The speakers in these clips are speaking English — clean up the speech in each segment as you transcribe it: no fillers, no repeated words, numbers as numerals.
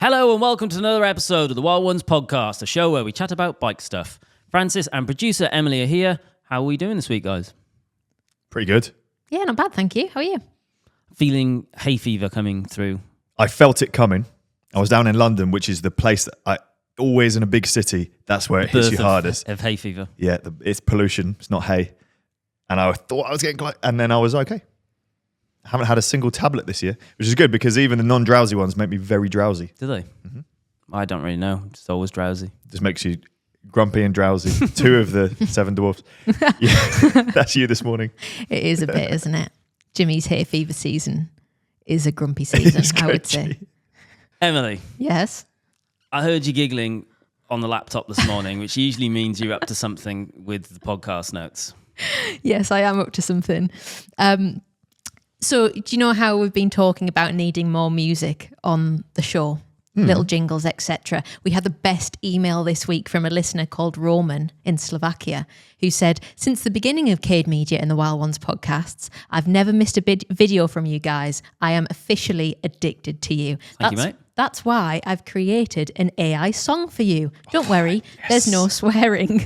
Hello and welcome to another episode of the Wild Ones podcast, a show where we chat about bike stuff. Francis and producer Emily are here. How are we doing this week, guys? Pretty good. Yeah, not bad, thank you. How are you? Feeling hay fever coming through. I felt it coming. I was down in London, which is the place that always in a big city, that's where it hits you hardest. Of hay fever. Yeah, it's pollution. It's not hay. And I thought I was getting close, and then I was okay. I haven't had a single tablet this year, which is good because even the non-drowsy ones make me very drowsy. Do they? Mm-hmm. I don't really know. I'm just always drowsy. Just makes you grumpy and drowsy. 2 of the 7 dwarfs. Yeah, that's you this morning. It is a bit, isn't it? Jimmy's hay fever season is a grumpy season, I would say. Emily. Yes? I heard you giggling on the laptop this morning, which usually means you're up to something with the podcast notes. Yes, I am up to something. So do you know how we've been talking about needing more music on the show? Little jingles, etc. We had the best email this week from a listener called Roman in Slovakia who said, since the beginning of Cade Media and the Wild Ones podcasts, I've never missed a video from you guys. I am officially addicted to you. Thank you, mate. That's why I've created an AI song for you. Don't worry, there's no swearing.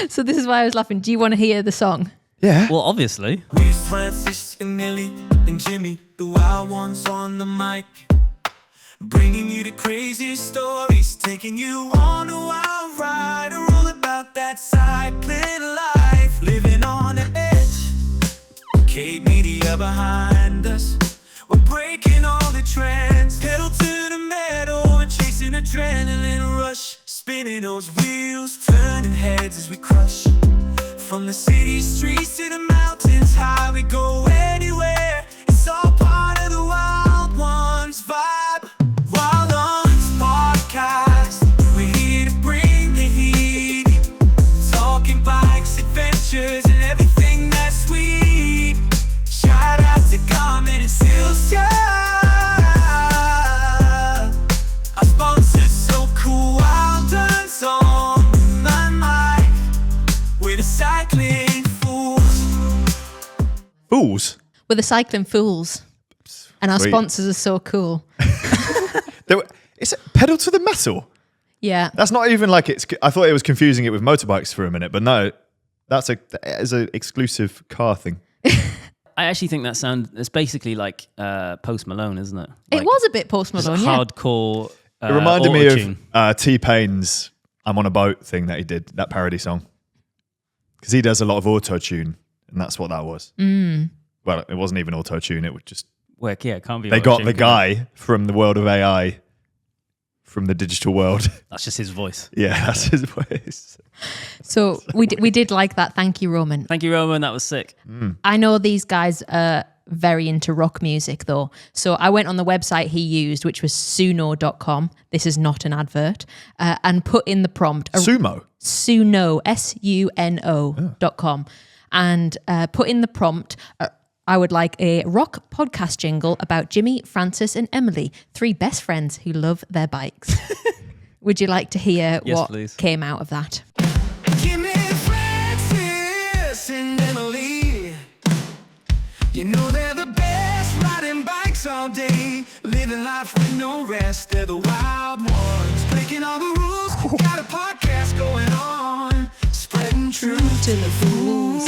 So this is why I was laughing. Do you want to hear the song? Yeah. Well, obviously. With Francis and Nelly and Jimmy, the Wild Ones on the mic, bringing you the craziest stories, taking you on a wild ride, all about that cycling life, living on the edge. Cade Media behind us, we're breaking all the trends, pedal to the metal and chasing adrenaline rush, spinning those wheels, turning heads as we crush. From the city streets to the mountains high, we go anywhere. It's all part of the Wild Ones vibe. Wild Ones podcast, we're here to bring the heat. Talking bikes, adventures, and everything that's sweet. Shout out to Garmin and Silca. Our sponsors so cool, Wild Ones on my mic. We're the cycling fools. Fools? We're the cycling fools. And our Sweet. sponsors are so cool. Is it pedal to the metal? Yeah. That's not even like it's... I thought it was confusing it with motorbikes for a minute, but no, that is an exclusive car thing. I actually think it's basically like Post Malone, isn't it? It Like, was a bit Post just Malone, yeah. hardcore It reminded me auto-tune. of T-Pain's I'm on a Boat thing that he did, that parody song. Because he does a lot of auto-tune, and that's what that was. Well, it wasn't even auto-tune, it was just... Work, yeah, it can't be. They got auto-tune, the can it? guy from the world of AI, from the digital world. That's just his voice. Yeah, that's his voice. So we did like that. Thank you, Roman. Thank you, Roman. That was sick. I know these guys are very into rock music, though. So I went on the website he used, which was suno.com. This is not an advert. And put in the prompt. Sumo? Suno, SUNO.com. And put in the prompt, I would like a rock podcast jingle about Jimmy, Francis and Emily, 3 best friends who love their bikes. Would you like to hear Yes, what please. came out of that? Jimmy, Francis, and Emily. You know they're the best, riding bikes all day, living life with no rest. They're the wild ones, breaking all the rules. Got a podcast going on, spreading truth to the fools.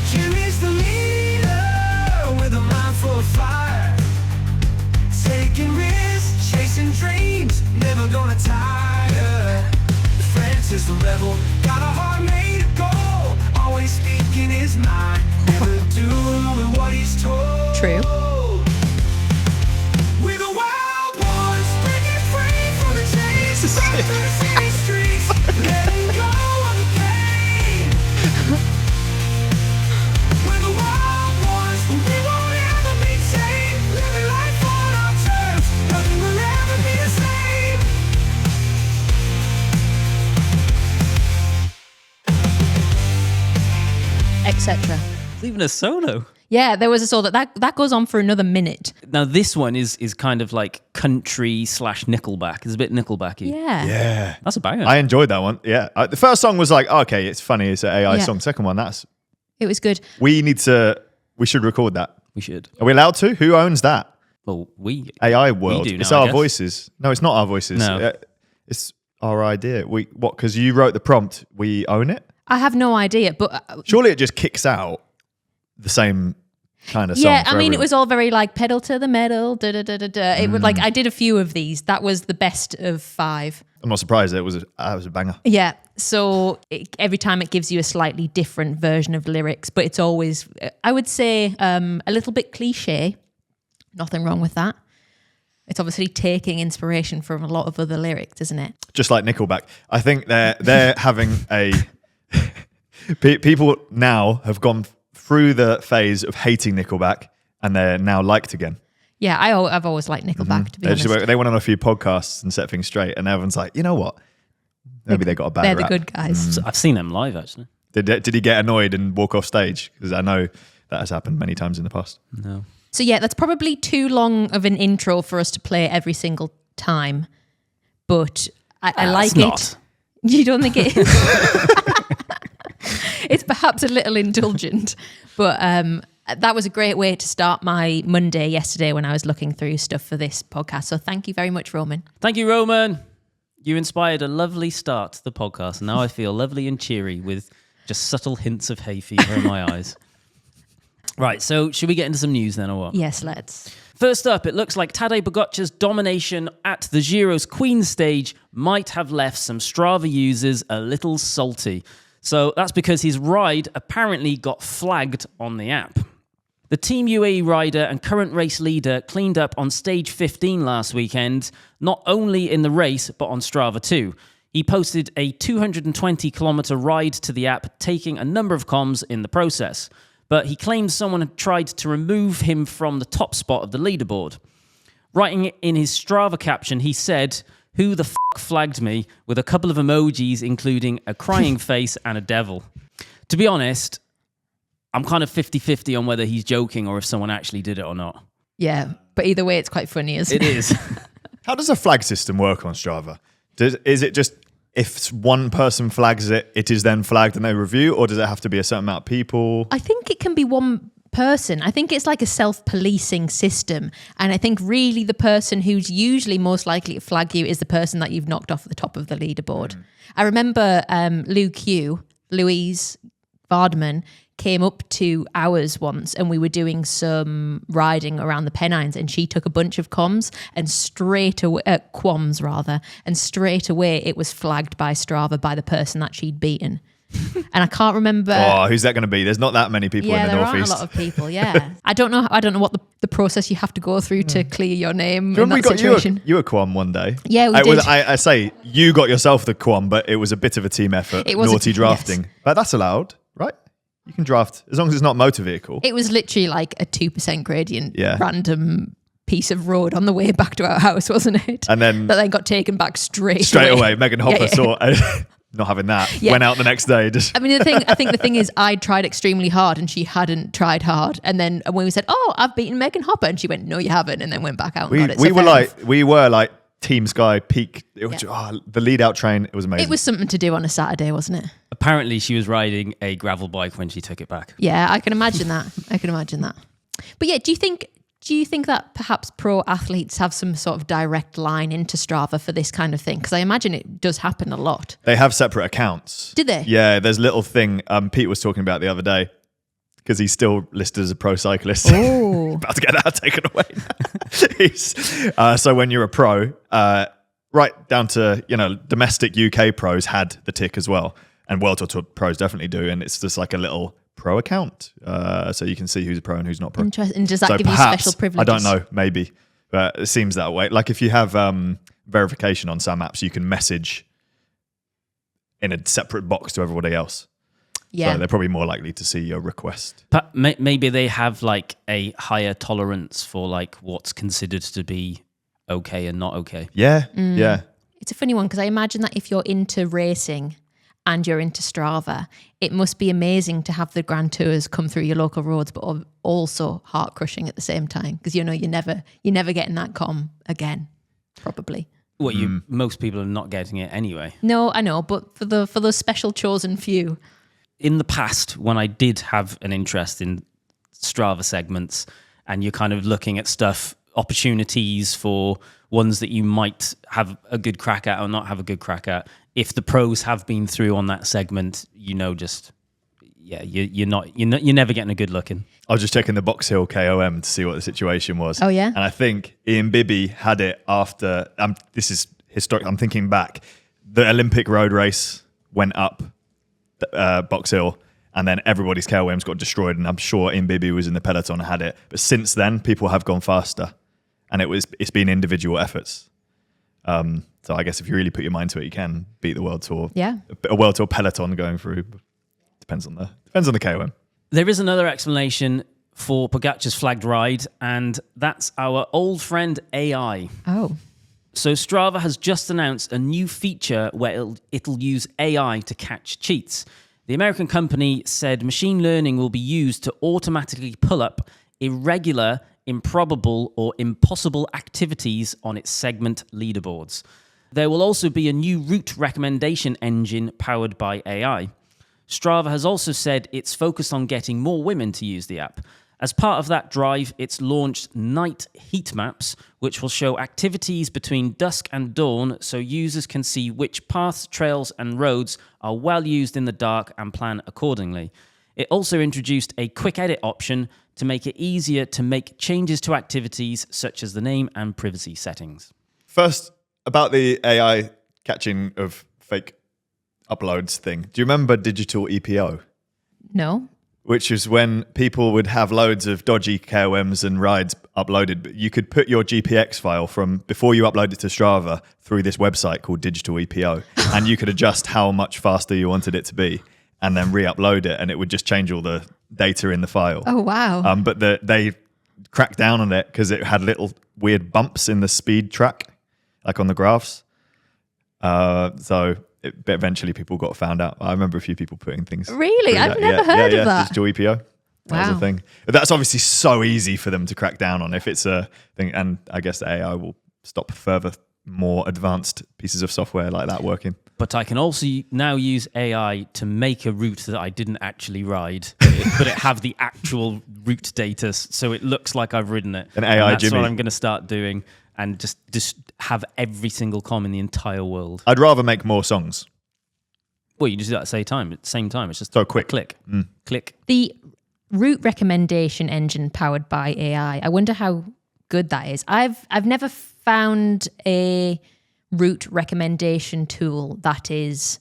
Jimmy's the leader with a mind full of fire, taking risks, chasing dreams, never gonna tire. Francis the rebel, got a heart made of gold, always speaking his mind, never doing what he's told. True. We're the wild ones, breaking free from the chains, run through the city streets, letting go of the pain. We're the wild ones, we won't ever be tame, living life on our terms, nothing will ever be the same. Etc. It's even a solo. Yeah, there was a solo that goes on for another minute. Now this one is kind of like country / Nickelback. It's a bit Nickelbacky. Yeah. Yeah. That's a banger. I enjoyed that one. Yeah. The first song was like, okay, it's funny. It's an AI Yeah. song. Second one, It was good. we should record that. We should. Are we allowed to? Who owns that? Well, AI world. do It's now, I our guess. voices. No, it's not our voices. No. It's our idea. Because you wrote the prompt, we own it? I have no idea, but Surely it just kicks out the same kind of song. yeah, for I mean, everyone. it was all very like pedal to the metal, da da da da da. It was like I did a few of these. That was the best of 5. I'm not surprised. It was a banger. Yeah. So every time it gives you a slightly different version of lyrics, but it's always, I would say, a little bit cliche. Nothing wrong with that. It's obviously taking inspiration from a lot of other lyrics, isn't it? Just like Nickelback. I think they're having a... People now have gone through the phase of hating Nickelback and they're now liked again. Yeah, I've always liked Nickelback, to be honest. They went on a few podcasts and set things straight and everyone's like, you know what? Maybe they got a bad They're rap. the good guys. I've seen them live, actually. Did he get annoyed and walk off stage? Because I know that has happened many times in the past. No. So yeah, that's probably too long of an intro for us to play every single time. But I like It's it. not. You don't think it is? It's perhaps a little indulgent, but that was a great way to start my Monday yesterday when I was looking through stuff for this podcast. So thank you very much, Roman. Thank you, Roman. You inspired a lovely start to the podcast, and now I feel lovely and cheery with just subtle hints of hay fever in my eyes. Right, so should we get into some news then, or what? Yes, let's. First up, it looks like Tadej Pogacar's domination at the Giro's Queen stage might have left some Strava users a little salty. So that's because his ride apparently got flagged on the app. The Team UAE rider and current race leader cleaned up on stage 15 last weekend, not only in the race, but on Strava too. He posted a 220-kilometer ride to the app, taking a number of comms in the process. But he claimed someone had tried to remove him from the top spot of the leaderboard. Writing in his Strava caption, he said, "Who the f*** flagged me?" with a couple of emojis, including a crying face and a devil. To be honest, I'm kind of 50-50 on whether he's joking or if someone actually did it or not. Yeah, but either way, it's quite funny, isn't it? It is. How does a flag system work on Strava? Is it just if one person flags it, it is then flagged and they review, or does it have to be a certain amount of people? I think it can be one person. I think it's like a self-policing system. And I think really the person who's usually most likely to flag you is the person that you've knocked off the top of the leaderboard. I remember Louise Vardaman came up to ours once and we were doing some riding around the Pennines and she took a bunch of quams and straight away it was flagged by Strava by the person that she'd beaten. And I can't remember. Oh, who's that going to be? There's not that many people in the there Northeast. aren't a lot of people. Yeah, I don't know what the process you have to go through to clear your name in Remember that we got situation. you a quam one day? Yeah, we did. I say you got yourself the quam, but it was a bit of a team effort. It was naughty yes. drafting. But that's allowed, right? You can draft as long as it's not motor vehicle. It was literally like a 2% gradient, Yeah. random piece of road on the way back to our house, wasn't it? And then that then got taken back straight away. Megan Hopper Yeah. saw not having that. Yeah. Went out the next day. I mean, I think the thing is, I tried extremely hard and she hadn't tried hard. And then when we said, "Oh, I've beaten Megan Hopper," and she went, "No, you haven't," and then went back out and got it. So we were like Team Sky peak. It was, the lead out train. It was amazing. it was something to do on a Saturday, wasn't it? Apparently, she was riding a gravel bike when she took it back. Yeah, I can imagine that. But yeah, do you think that perhaps pro athletes have some sort of direct line into Strava for this kind of thing? Because I imagine it does happen a lot. They have separate accounts. Did they? Yeah, there's a little thing Pete was talking about the other day because he's still listed as a pro cyclist. Oh. About to get that taken away. So when you're a pro, right down to domestic UK pros had the tick as well, and World Tour pros definitely do, and it's just like a little pro account, so you can see who's a pro and who's not pro. Interesting. Does that So give you perhaps, special privileges? I don't know, maybe, but it seems that way. Like if you have verification on some apps, you can message in a separate box to everybody else. Yeah. So they're probably more likely to see your request. But maybe they have like a higher tolerance for like what's considered to be okay and not okay. Yeah, yeah. It's a funny one because I imagine that if you're into racing and you're into Strava, it must be amazing to have the Grand Tours come through your local roads, but also heart crushing at the same time because you're never getting that comm again, probably. Well, most people are not getting it anyway. No, I know, but for those special chosen few. In the past, when I did have an interest in Strava segments, and you're kind of looking at stuff, opportunities for ones that you might have a good crack at or not have a good crack at. If the pros have been through on that segment, you're never getting a good look in. I was just checking the Box Hill KOM to see what the situation was. Oh, yeah? And I think Ian Bibby had it after, this is historic, I'm thinking back, the Olympic road race went up Box Hill, and then everybody's KOMs got destroyed, and I'm sure Ian Bibby was in the peloton and had it. But since then, people have gone faster, and it's been individual efforts. So I guess if you really put your mind to it, you can beat the World Tour. Yeah. A World Tour peloton going through. Depends on the KOM. There is another explanation for Pogacar's flagged ride, and that's our old friend AI. Oh. So Strava has just announced a new feature where it'll use AI to catch cheats. The American company said machine learning will be used to automatically pull up irregular, improbable, or impossible activities on its segment leaderboards. There will also be a new route recommendation engine powered by AI. Strava has also said it's focused on getting more women to use the app. As part of that drive, it's launched night heat maps, which will show activities between dusk and dawn so users can see which paths, trails, and roads are well used in the dark and plan accordingly. It also introduced a quick edit option to make it easier to make changes to activities such as the name and privacy settings. First, about the AI catching of fake uploads thing. Do you remember digital EPO? No. Which is when people would have loads of dodgy KOMs and rides uploaded, but you could put your GPX file from before you upload it to Strava through this website called Digital EPO, and you could adjust how much faster you wanted it to be, and then re-upload it, and it would just change all the data in the file. Oh, wow. But they cracked down on it because it had little weird bumps in the speed track, like on the graphs. But eventually people got found out. I remember a few people putting things. Really? I've never heard of that. Digital EPO. That was a thing. But that's obviously so easy for them to crack down on if it's a thing. And I guess the AI will stop further, more advanced pieces of software like that working. But I can also now use AI to make a route that I didn't actually ride, but it have the actual route data, so it looks like I've ridden it. An AI That's Jimmy. what I'm going to start doing, and just have every single com in the entire world. I'd rather make more songs. Well, you just do that at the same time. It's just So quick. Click. Click. The route recommendation engine powered by AI. I wonder how good that is. I've never found a route recommendation tool that is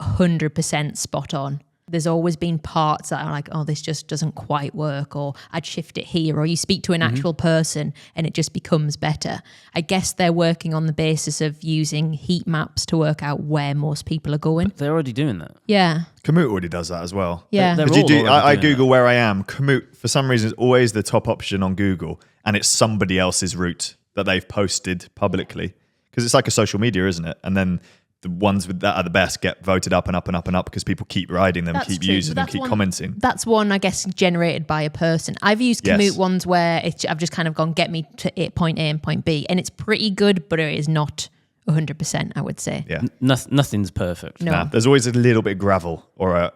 100% spot on. There's always been parts that are like, oh, this just doesn't quite work, or I'd shift it here, or you speak to an actual person and it just becomes better. I guess they're working on the basis of using heat maps to work out where most people are going. But they're already doing that. Yeah. Komoot already does that as well. Yeah. They're Because all already I doing Google where I am. Komoot, for some reason, is always the top option on Google, and it's somebody else's route that they've posted publicly. Because it's like a social media, isn't it? And then the ones that are the best get voted up and up and up and up because people keep riding them, That's keep true. using them, keep commenting. That's one, I guess, generated by a person. I've used Komoot ones where I've just kind of gone, get me to point A and point B. And it's pretty good, but it is not 100%, I would say. Yeah. Nothing's perfect. No. Nah, there's always a little bit of gravel or a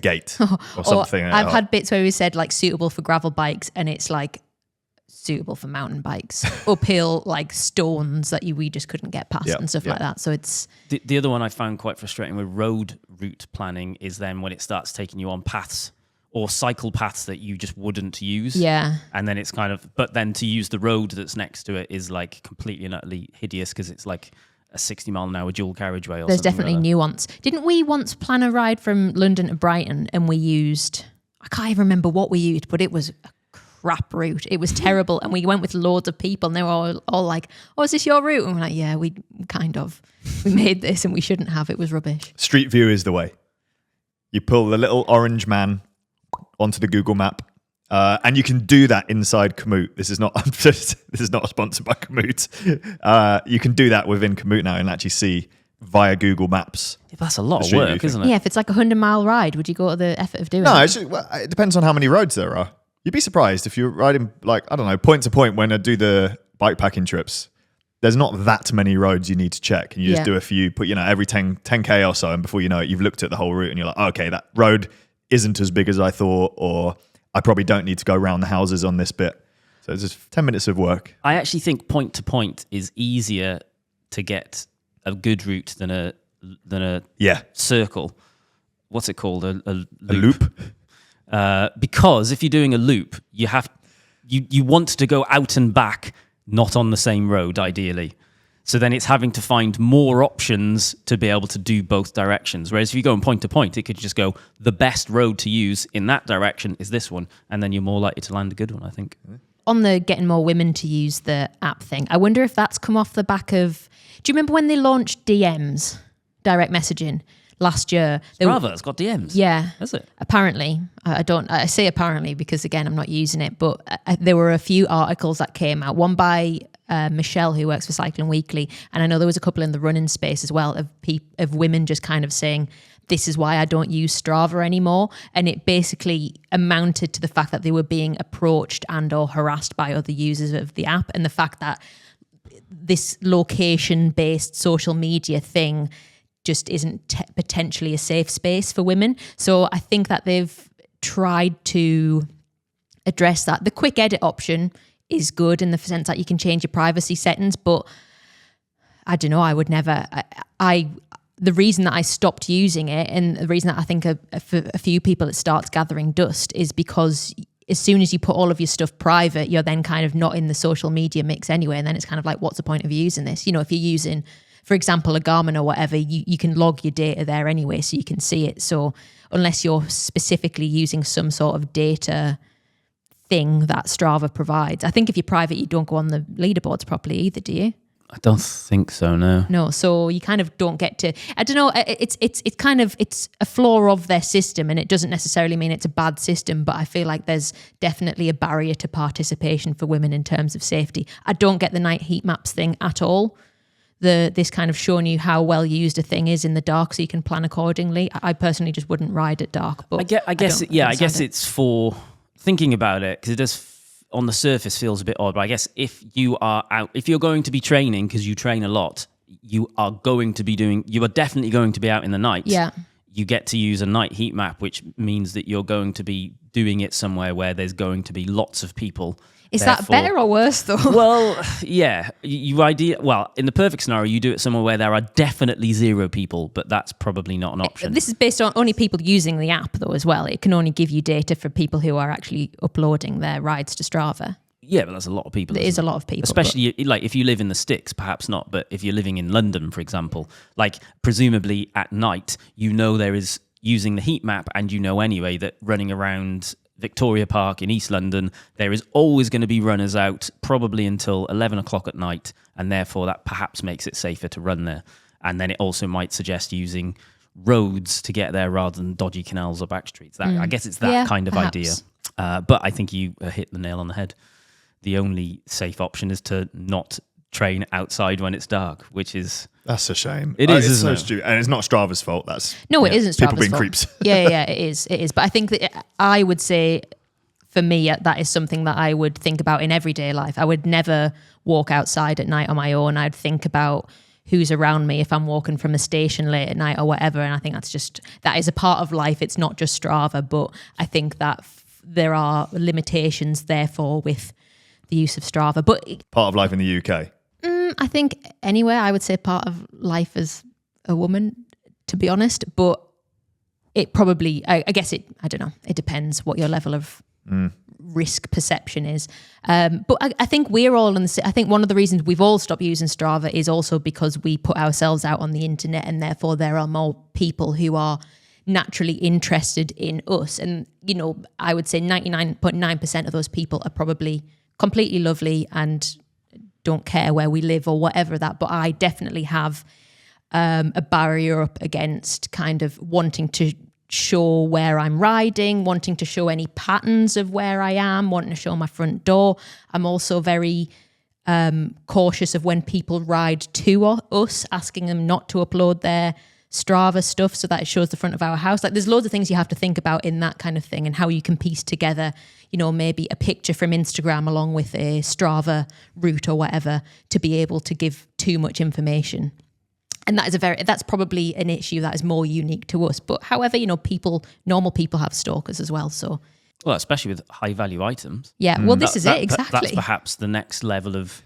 gate or something. I've had bits where we said like suitable for gravel bikes, and it's like suitable for mountain bikes, uphill like stones that we just couldn't get past and stuff like that. So it's the other one I found quite frustrating with road route planning is then when it starts taking you on paths or cycle paths that you just wouldn't use. Yeah. And then it's kind of, but then to use the road that's next to it is like completely and utterly hideous because it's like a 60-mile-an-hour dual carriageway or there's something definitely like that. nuance. Didn't we once plan a ride from London to Brighton and we used, I can't even remember what we used, but it was a crap route. It was terrible. And we went with loads of people and they were all like, oh, is this your route? And we're like, yeah, we made this and we shouldn't have. It was rubbish. Street view is the way. You pull the little orange man onto the Google map. And you can do that inside Komoot. This is not sponsored by Komoot. You can do that within Komoot now and actually see via Google Maps. Yeah, that's a lot of Street view work, thing. isn't it? Yeah, if it's like a 100-mile ride, would you go to the effort of doing No, it? it depends on how many roads there are. You'd be surprised if you're riding, like, I don't know, point to point when I do the bikepacking trips. There's not that many roads you need to check. And you just do a few, put, every 10K or so. And before you know it, you've looked at the whole route and you're like, oh, okay, that road isn't as big as I thought. Or I probably don't need to go around the houses on this bit. So it's just 10 minutes of work. I actually think point to point is easier to get a good route than a circle. What's it called? A loop. Because if you're doing a loop, you want to go out and back, not on the same road, ideally. So then it's having to find more options to be able to do both directions. Whereas if you go in point to point, it could just go, the best road to use in that direction is this one. And then you're more likely to land a good one, I think. On the getting more women to use the app thing, I wonder if that's come off the back of... Do you remember when they launched DMs, direct messaging, last year? Strava's got DMs. Yeah. Has it? Apparently. I say apparently because, again, I'm not using it. But there were a few articles that came out. One by... Michelle, who works for Cycling Weekly, and I know there was a couple in the running space as well of women just kind of saying, this is why I don't use Strava anymore. And it basically amounted to the fact that they were being approached and or harassed by other users of the app, and the fact that this location-based social media thing just isn't potentially a safe space for women. So I think that they've tried to address that. The quick edit option is good in the sense that you can change your privacy settings, but I don't know, I would never, the reason that I stopped using it, and the reason that I think for a few people it starts gathering dust, is because as soon as you put all of your stuff private, you're then kind of not in the social media mix anyway, and then it's kind of like, what's the point of using this? You know, if you're using, for example, a Garmin or whatever, you can log your data there anyway, so you can see it. So unless you're specifically using some sort of data thing that Strava provides. I think if you're private, you don't go on the leaderboards properly either, do you? I don't think so, no. No, so you kind of don't get to, I don't know, it's a flaw of their system, and it doesn't necessarily mean it's a bad system, but I feel like there's definitely a barrier to participation for women in terms of safety. I don't get the night heat maps thing at all. This kind of showing you how well used a thing is in the dark so you can plan accordingly. I personally just wouldn't ride at dark, but I guess it's for thinking about it, because it does on the surface feels a bit odd, but I guess if you are out, if you're going to be training, because you train a lot, you are definitely going to be out in the night. Yeah. You get to use a night heat map, which means that you're going to be doing it somewhere where there's going to be lots of people. Is that better or worse though? Well, yeah. In the perfect scenario, you do it somewhere where there are definitely 0 people, but that's probably not an option. This is based on only people using the app though as well. It can only give you data for people who are actually uploading their rides to Strava. Yeah, but that's a lot of people. It is a lot of people. Especially like if you live in the sticks, perhaps not, but if you're living in London, for example, like presumably at night, there is using the heat map, and anyway that running around Victoria Park in East London, there is always going to be runners out, probably until 11 o'clock at night, and therefore that perhaps makes it safer to run there. And then it also might suggest using roads to get there rather than dodgy canals or back streets. I guess it's that kind of idea. But I think you hit the nail on the head. The only safe option is to not train outside when it's dark, which is... That's a shame. It is, it's isn't so it? stupid. And it's not Strava's fault. It isn't Strava's people being fault. creeps. Yeah, it is. But I think that I would say, for me, that is something that I would think about in everyday life. I would never walk outside at night on my own. I'd think about who's around me if I'm walking from a station late at night or whatever. And I think that is a part of life. It's not just Strava, but I think that there are limitations, therefore, with the use of Strava. But part of life in the UK. I think anywhere, I would say part of life as a woman, to be honest. But it probably, I guess I don't know. It depends what your level of risk perception is. But I think we're all I think one of the reasons we've all stopped using Strava is also because we put ourselves out on the internet, and therefore there are more people who are naturally interested in us. And, I would say 99.9% of those people are probably completely lovely and don't care where we live or whatever that. But I definitely have a barrier up against kind of wanting to show where I'm riding, wanting to show any patterns of where I am, wanting to show my front door. I'm also very cautious of when people ride to us, asking them not to upload their Strava stuff so that it shows the front of our house. Like, there's loads of things you have to think about in that kind of thing, and how you can piece together, maybe a picture from Instagram along with a Strava route or whatever, to be able to give too much information. And that's probably an issue that is more unique to us. But however, normal people have stalkers as well. So Well, especially with high value items. Yeah, well, this is it, exactly. That's perhaps the next level of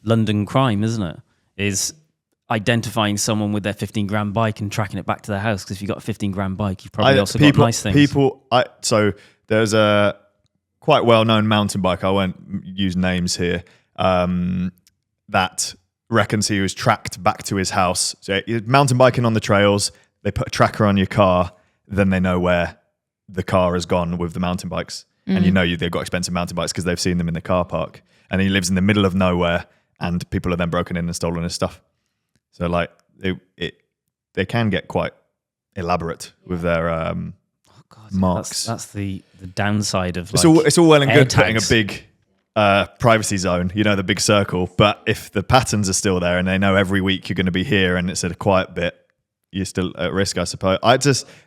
London crime, isn't it? Is identifying someone with their 15 grand bike and tracking it back to their house. Because if you've got a 15 grand bike, you've probably also got nice things. So there's a quite well-known mountain bike, I won't use names here, that reckons he was tracked back to his house. So you're mountain biking on the trails, they put a tracker on your car, then they know where the car has gone with the mountain bikes. And they've got expensive mountain bikes because they've seen them in the car park. And he lives in the middle of nowhere and people are then broken in and stolen his stuff. So like they can get quite elaborate with their marks. That's the downside of it's all well and good putting a tags. big privacy zone, the big circle. But if the patterns are still there and they know every week you're going to be here and it's at a quiet bit, you're still at risk, I suppose. I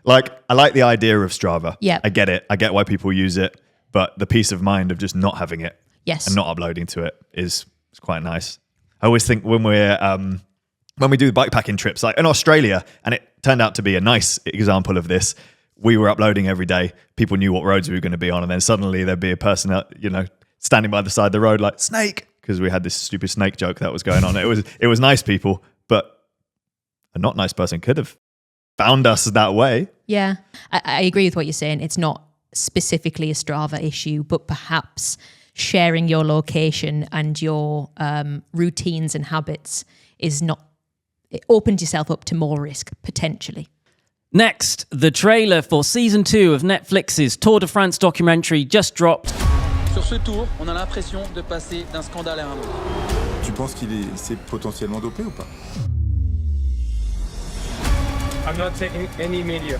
like the idea of Strava. Yeah. I get it. I get why people use it. But the peace of mind of just not having it Yes. and not uploading to it is quite nice. I always think when we do the bikepacking trips, like in Australia, and it turned out to be a nice example of this, we were uploading every day. People knew what roads we were going to be on. And then suddenly there'd be a person, standing by the side of the road like, snake, because we had this stupid snake joke that was going on. It was nice people, but a not nice person could have found us that way. Yeah, I agree with what you're saying. It's not specifically a Strava issue, but perhaps sharing your location and your routines and habits it opens yourself up to more risk, potentially. Next, the trailer for season 2 of Netflix's Tour de France documentary just dropped. Sur ce tour, on a l'impression de passer d'un scandale à un autre. Tu penses c'est potentiellement dopé ou pas? I'm not taking any media.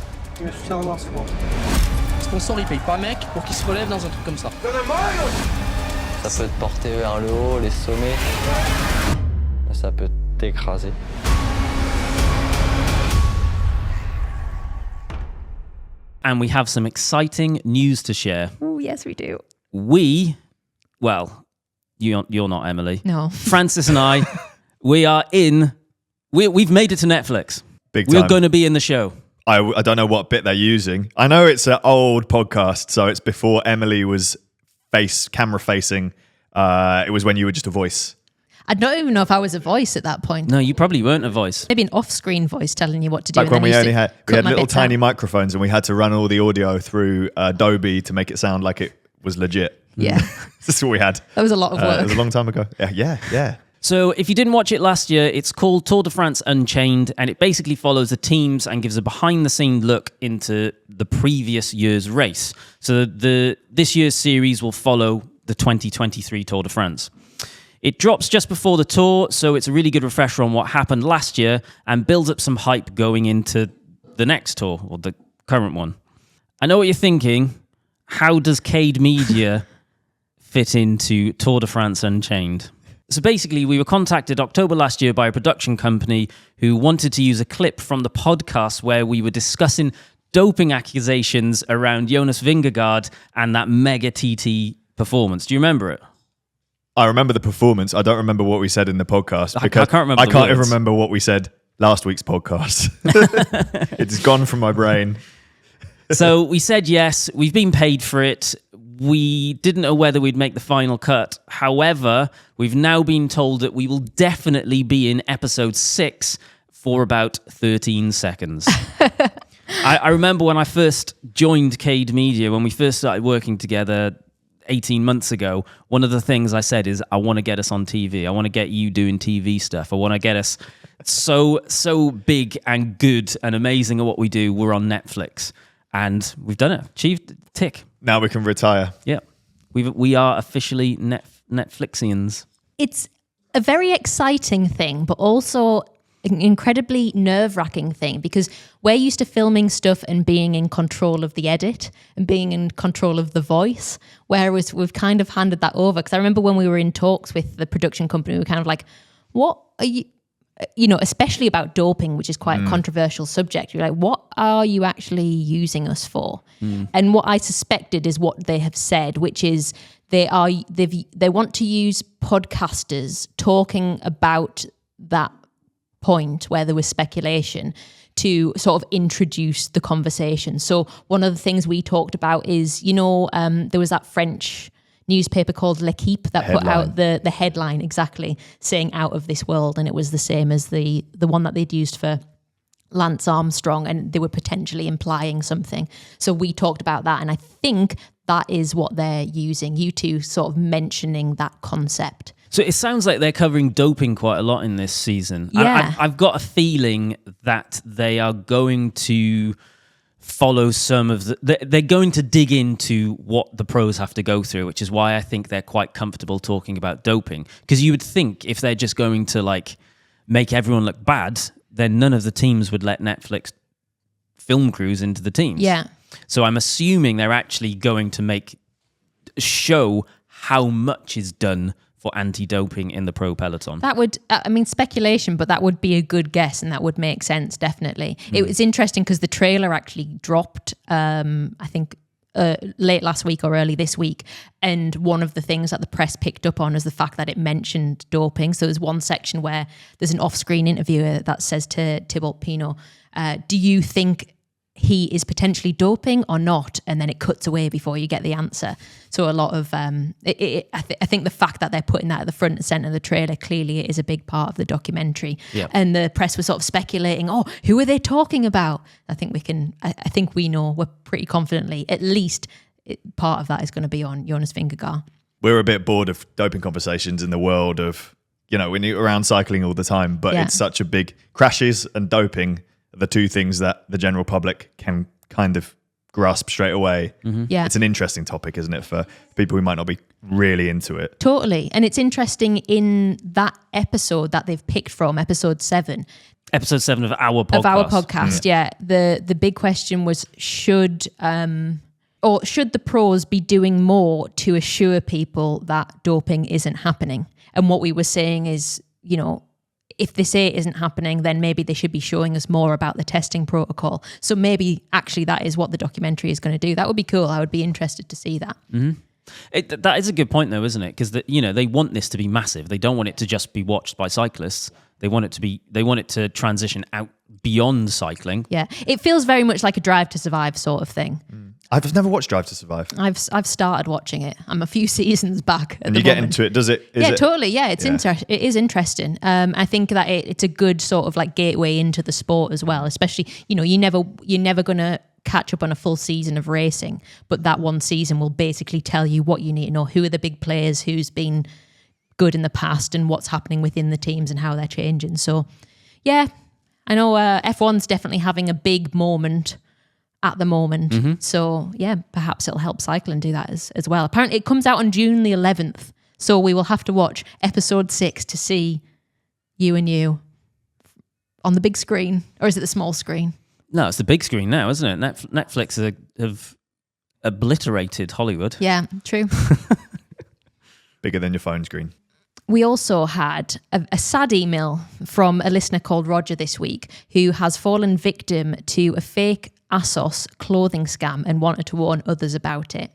Sponsor, il paye pas mec pour qu'il se relève dans un truc comme ça. Ça peut te porter vers le haut, les sommets. Ça peut t'écraser. And we have some exciting news to share. Oh, yes, we do. You're not Emily. No. Francis and I, we've made it to Netflix. Big time. We're going to be in the show. I don't know what bit they're using. I know it's an old podcast, so it's before Emily was camera facing. It was when you were just a voice. I don't even know if I was a voice at that point. No, you probably weren't a voice. Maybe an off-screen voice telling you what to do. Like when we had little tiny microphones and we had to run all the audio through Adobe to make it sound like it was legit. Yeah. That's what we had. That was a lot of work. It was a long time ago. Yeah. So if you didn't watch it last year, it's called Tour de France Unchained, and it basically follows the teams and gives a behind-the-scenes look into the previous year's race. So this year's series will follow the 2023 Tour de France. It drops just before the tour, so it's a really good refresher on what happened last year and builds up some hype going into the next tour, or the current one. I know what you're thinking. How does Cade Media fit into Tour de France Unchained? So basically, we were contacted October last year by a production company who wanted to use a clip from the podcast where we were discussing doping accusations around Jonas Vingegaard and that mega TT performance. Do you remember it? I remember the performance. I don't remember what we said in the podcast. I can't remember I the can't even words. remember what we said last week's podcast. It's gone from my brain. So we said yes. We've been paid for it. We didn't know whether we'd make the final cut. However, we've now been told that we will definitely be in episode 6 for about 13 seconds. I remember when I first joined Cade Media, when we first started working together 18 months ago, one of the things I said is, I want to get us on TV. I want to get you doing TV stuff. I want to get us so big and good and amazing at what we do. We're on Netflix. And we've done it. Achieved tick. Now we can retire. Yeah. We are officially Netflixians. It's a very exciting thing, but also an incredibly nerve-wracking thing, because we're used to filming stuff and being in control of the edit and being in control of the voice, whereas we've kind of handed that over. Because I remember when we were in talks with the production company, we were kind of like, what are you... especially about doping, which is quite a controversial subject. You're like, what are you actually using us for? And what I suspected is what they have said, which is they want to use podcasters talking about that point where there was speculation to sort of introduce the conversation. So one of the things we talked about is, there was that French newspaper called L'Equipe that put out the headline exactly saying out of this world, and it was the same as the one that they'd used for Lance Armstrong, and they were potentially implying something. So we talked about that, and I think that is what they're using, you two sort of mentioning that concept. So it sounds like they're covering doping quite a lot in this season. Yeah. I've got a feeling that they are going to follow some of they're going to dig into what the pros have to go through, which is why I think they're quite comfortable talking about doping. Because you would think if they're just going to like make everyone look bad, then none of the teams would let Netflix film crews into the teams. Yeah. So I'm assuming they're actually going to show how much is done for anti-doping in the pro peloton. That would, speculation, but that would be a good guess, and that would make sense, definitely. It was interesting because the trailer actually dropped, I think, late last week or early this week, and one of the things that the press picked up on is the fact that it mentioned doping. So there's one section where there's an off-screen interviewer that says to Thibaut Pinot, do you think he is potentially doping or not? And then it cuts away before you get the answer. So a lot of, I think the fact that they're putting that at the front and centre of the trailer, clearly it is a big part of the documentary. Yep. And the press was sort of speculating, who are they talking about? I think we know, we're pretty confidently, at least part of that is going to be on Jonas Vingegaard. We're a bit bored of doping conversations in the world of, when you're around cycling all the time, but it's such a big, crashes and doping, the two things that the general public can kind of grasp straight away. Mm-hmm. Yeah. It's an interesting topic, isn't it, for people who might not be really into it? Totally. And it's interesting in that episode that they've picked from, episode 7. Episode 7 of our podcast. Of our podcast, yeah. The big question was, should the pros be doing more to assure people that doping isn't happening? And what we were saying is, if they say it isn't happening, then maybe they should be showing us more about the testing protocol. So maybe actually that is what the documentary is going to do. That would be cool. I would be interested to see that. Mm-hmm. That is a good point, though, isn't it? Because they want this to be massive. They don't want it to just be watched by cyclists. They want it to transition out beyond cycling. Yeah, it feels very much like a Drive to Survive sort of thing. I've never watched Drive to Survive. I've started watching it. I'm a few seasons back. And you get into it, does it? Totally. Yeah, it is interesting. I think that it's a good sort of like gateway into the sport as well. Especially, you're never gonna catch up on a full season of racing, but that one season will basically tell you what you need to know. Who are the big players? Who's been good in the past, and what's happening within the teams and how they're changing. So, yeah, I know F1's definitely having a big moment at the moment. Mm-hmm. So, yeah, perhaps it'll help cycling do that as well. Apparently, it comes out on June the 11th. So we will have to watch episode 6 to see you and you on the big screen. Or is it the small screen? No, it's the big screen now, isn't it? Netflix have obliterated Hollywood. Yeah, true. Bigger than your phone screen. We also had a sad email from a listener called Roger this week, who has fallen victim to a fake Assos clothing scam and wanted to warn others about it.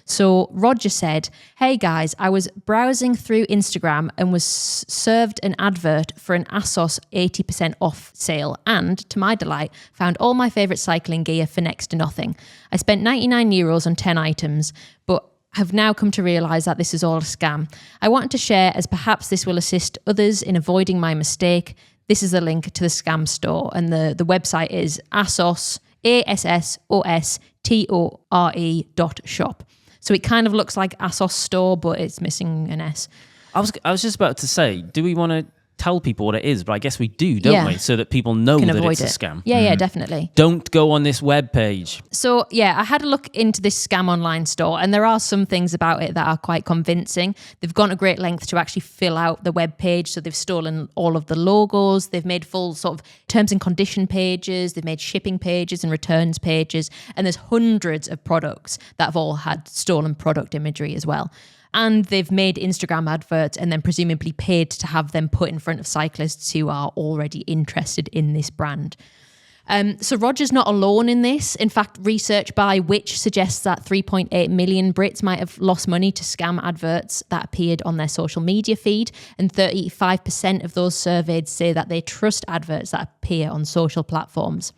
So Roger said, "Hey guys, I was browsing through Instagram and was served an advert for an Assos 80% off sale, and to my delight, found all my favourite cycling gear for next to nothing. I spent €99 on 10 items, but have now come to realise that this is all a scam. I wanted to share as perhaps this will assist others in avoiding my mistake. This is a link to the scam store, and the website is Assos, ASSOSTORE.shop. So it kind of looks like Assos store, but it's missing an S. I was just about to say, do we want to tell people what it is? But I guess we do, don't we? So that people know that it's a scam. Yeah, definitely. Don't go on this web page. So, yeah, I had a look into this scam online store, and there are some things about it that are quite convincing. They've gone to great length to actually fill out the web page. So they've stolen all of the logos. They've made full sort of terms and condition pages. They've made shipping pages and returns pages. And there's hundreds of products that have all had stolen product imagery as well. And they've made Instagram adverts and then presumably paid to have them put in front of cyclists who are already interested in this brand. So Roger's not alone in this. In fact, research by Which suggests that 3.8 million Brits might have lost money to scam adverts that appeared on their social media feed, and 35% of those surveyed say that they trust adverts that appear on social platforms.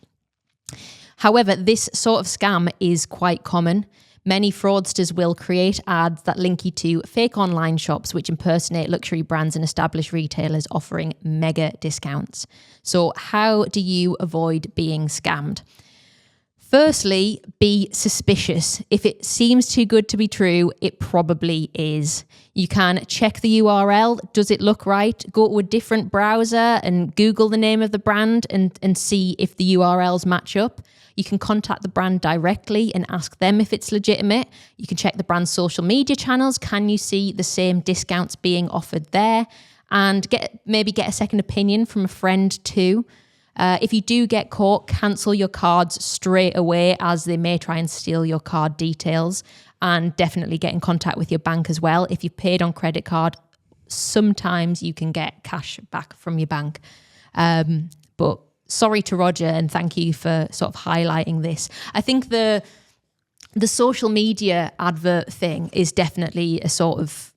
However, this sort of scam is quite common. Many fraudsters will create ads that link you to fake online shops which impersonate luxury brands and established retailers offering mega discounts. So how do you avoid being scammed? Firstly, be suspicious. If it seems too good to be true, it probably is. You can check the URL. Does it look right? Go to a different browser and Google the name of the brand and see if the URLs match up. You can contact the brand directly and ask them if it's legitimate. You can check the brand's social media channels. Can you see the same discounts being offered there? And maybe get a second opinion from a friend too. If you do get caught, cancel your cards straight away, as they may try and steal your card details. And definitely get in contact with your bank as well. If you've paid on credit card, sometimes you can get cash back from your bank. But sorry to Roger, and thank you for sort of highlighting this. I think the social media advert thing is definitely a sort of,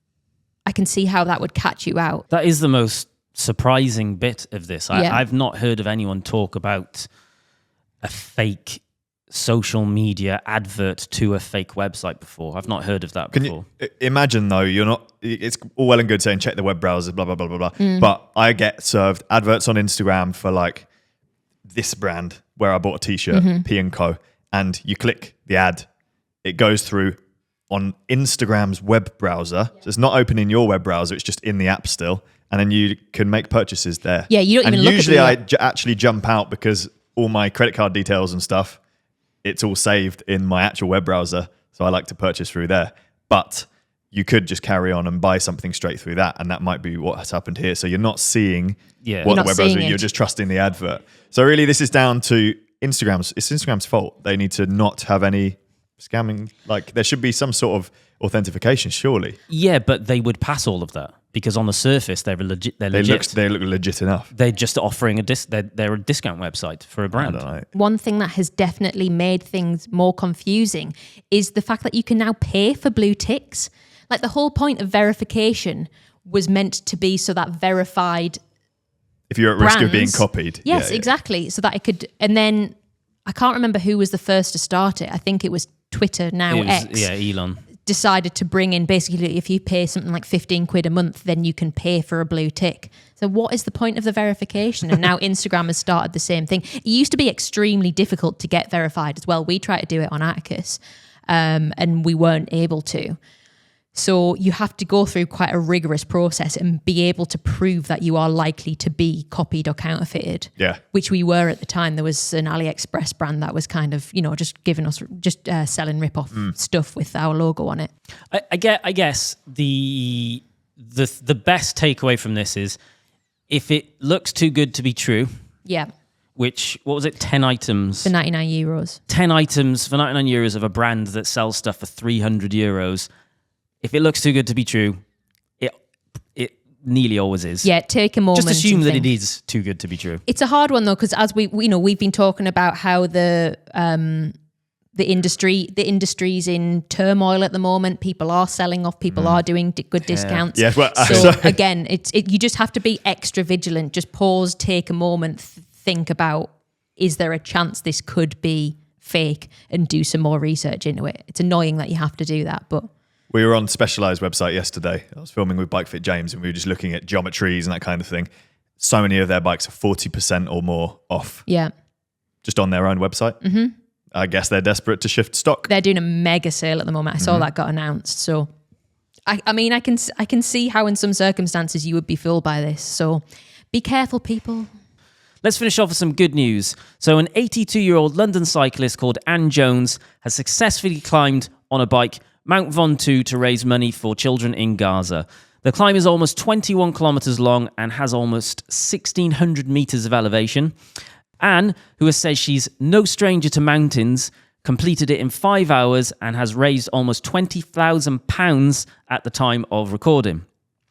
I can see how that would catch you out. That is the most surprising bit of this. I've not heard of anyone talk about a fake social media advert to a fake website before. I've not heard of that before. Can you imagine though, it's all well and good saying check the web browser, blah, blah, blah, blah, blah. But I get served adverts on Instagram for like this brand where I bought a t-shirt, P&Co, and you click the ad, it goes through on Instagram's web browser. So it's not open in your web browser, it's just in the app still. And then you can make purchases there. Yeah, you don't even look at usually I actually jump out because all my credit card details and stuff, it's all saved in my actual web browser. So I like to purchase through there. But you could just carry on and buy something straight through that. And that might be what has happened here. So you're not seeing what the web browser is. You're just trusting the advert. So really this is down to Instagram's. It's Instagram's fault. They need to not have any scamming. Like there should be some sort of authentication, surely. Yeah, but they would pass all of that because on the surface they're legit. They look legit enough. They're just offering they're a discount website for a brand. I don't know. One thing that has definitely made things more confusing is the fact that you can now pay for blue ticks. Like the whole point of verification was meant to be so that verified. If you're at risk of being copied. Yes, exactly. So that it could, and then I can't remember who was the first to start it. I think it was Twitter, now X. Yeah, Elon. Decided to bring in basically if you pay something like 15 quid a month, then you can pay for a blue tick. So what is the point of the verification? And now Instagram has started the same thing. It used to be extremely difficult to get verified as well. We tried to do it on Atticus and we weren't able to. So you have to go through quite a rigorous process and be able to prove that you are likely to be copied or counterfeited. Yeah. Which we were at the time. There was an AliExpress brand that was kind of, just giving us, selling rip-off stuff with our logo on it. I guess the best takeaway from this is if it looks too good to be true. Yeah. Which, what was it, 10 items? For €99. 10 items for €99 of a brand that sells stuff for €300. If it looks too good to be true, it nearly always is. Yeah, take a moment. Just assume that it is too good to be true. It's a hard one though, because as we've been talking about how the industry's in turmoil at the moment. People are selling off. People are doing good discounts. Yeah. Well, so again, you just have to be extra vigilant. Just pause, take a moment, think about: is there a chance this could be fake, and do some more research into it. It's annoying that you have to do that, but. We were on Specialized website yesterday. I was filming with Bike Fit James and we were just looking at geometries and that kind of thing. So many of their bikes are 40% or more off. Yeah. Just on their own website. Mm-hmm. I guess they're desperate to shift stock. They're doing a mega sale at the moment. I saw that got announced. So, I mean, I can see how in some circumstances you would be fooled by this. So be careful, people. Let's finish off with some good news. So an 82-year-old London cyclist called Anne Jones has successfully climbed on a bike Mount Ventoux to raise money for children in Gaza. The climb is almost 21 kilometers long and has almost 1,600 meters of elevation. Anne, who has said she's no stranger to mountains, completed it in 5 hours and has raised almost £20,000 at the time of recording.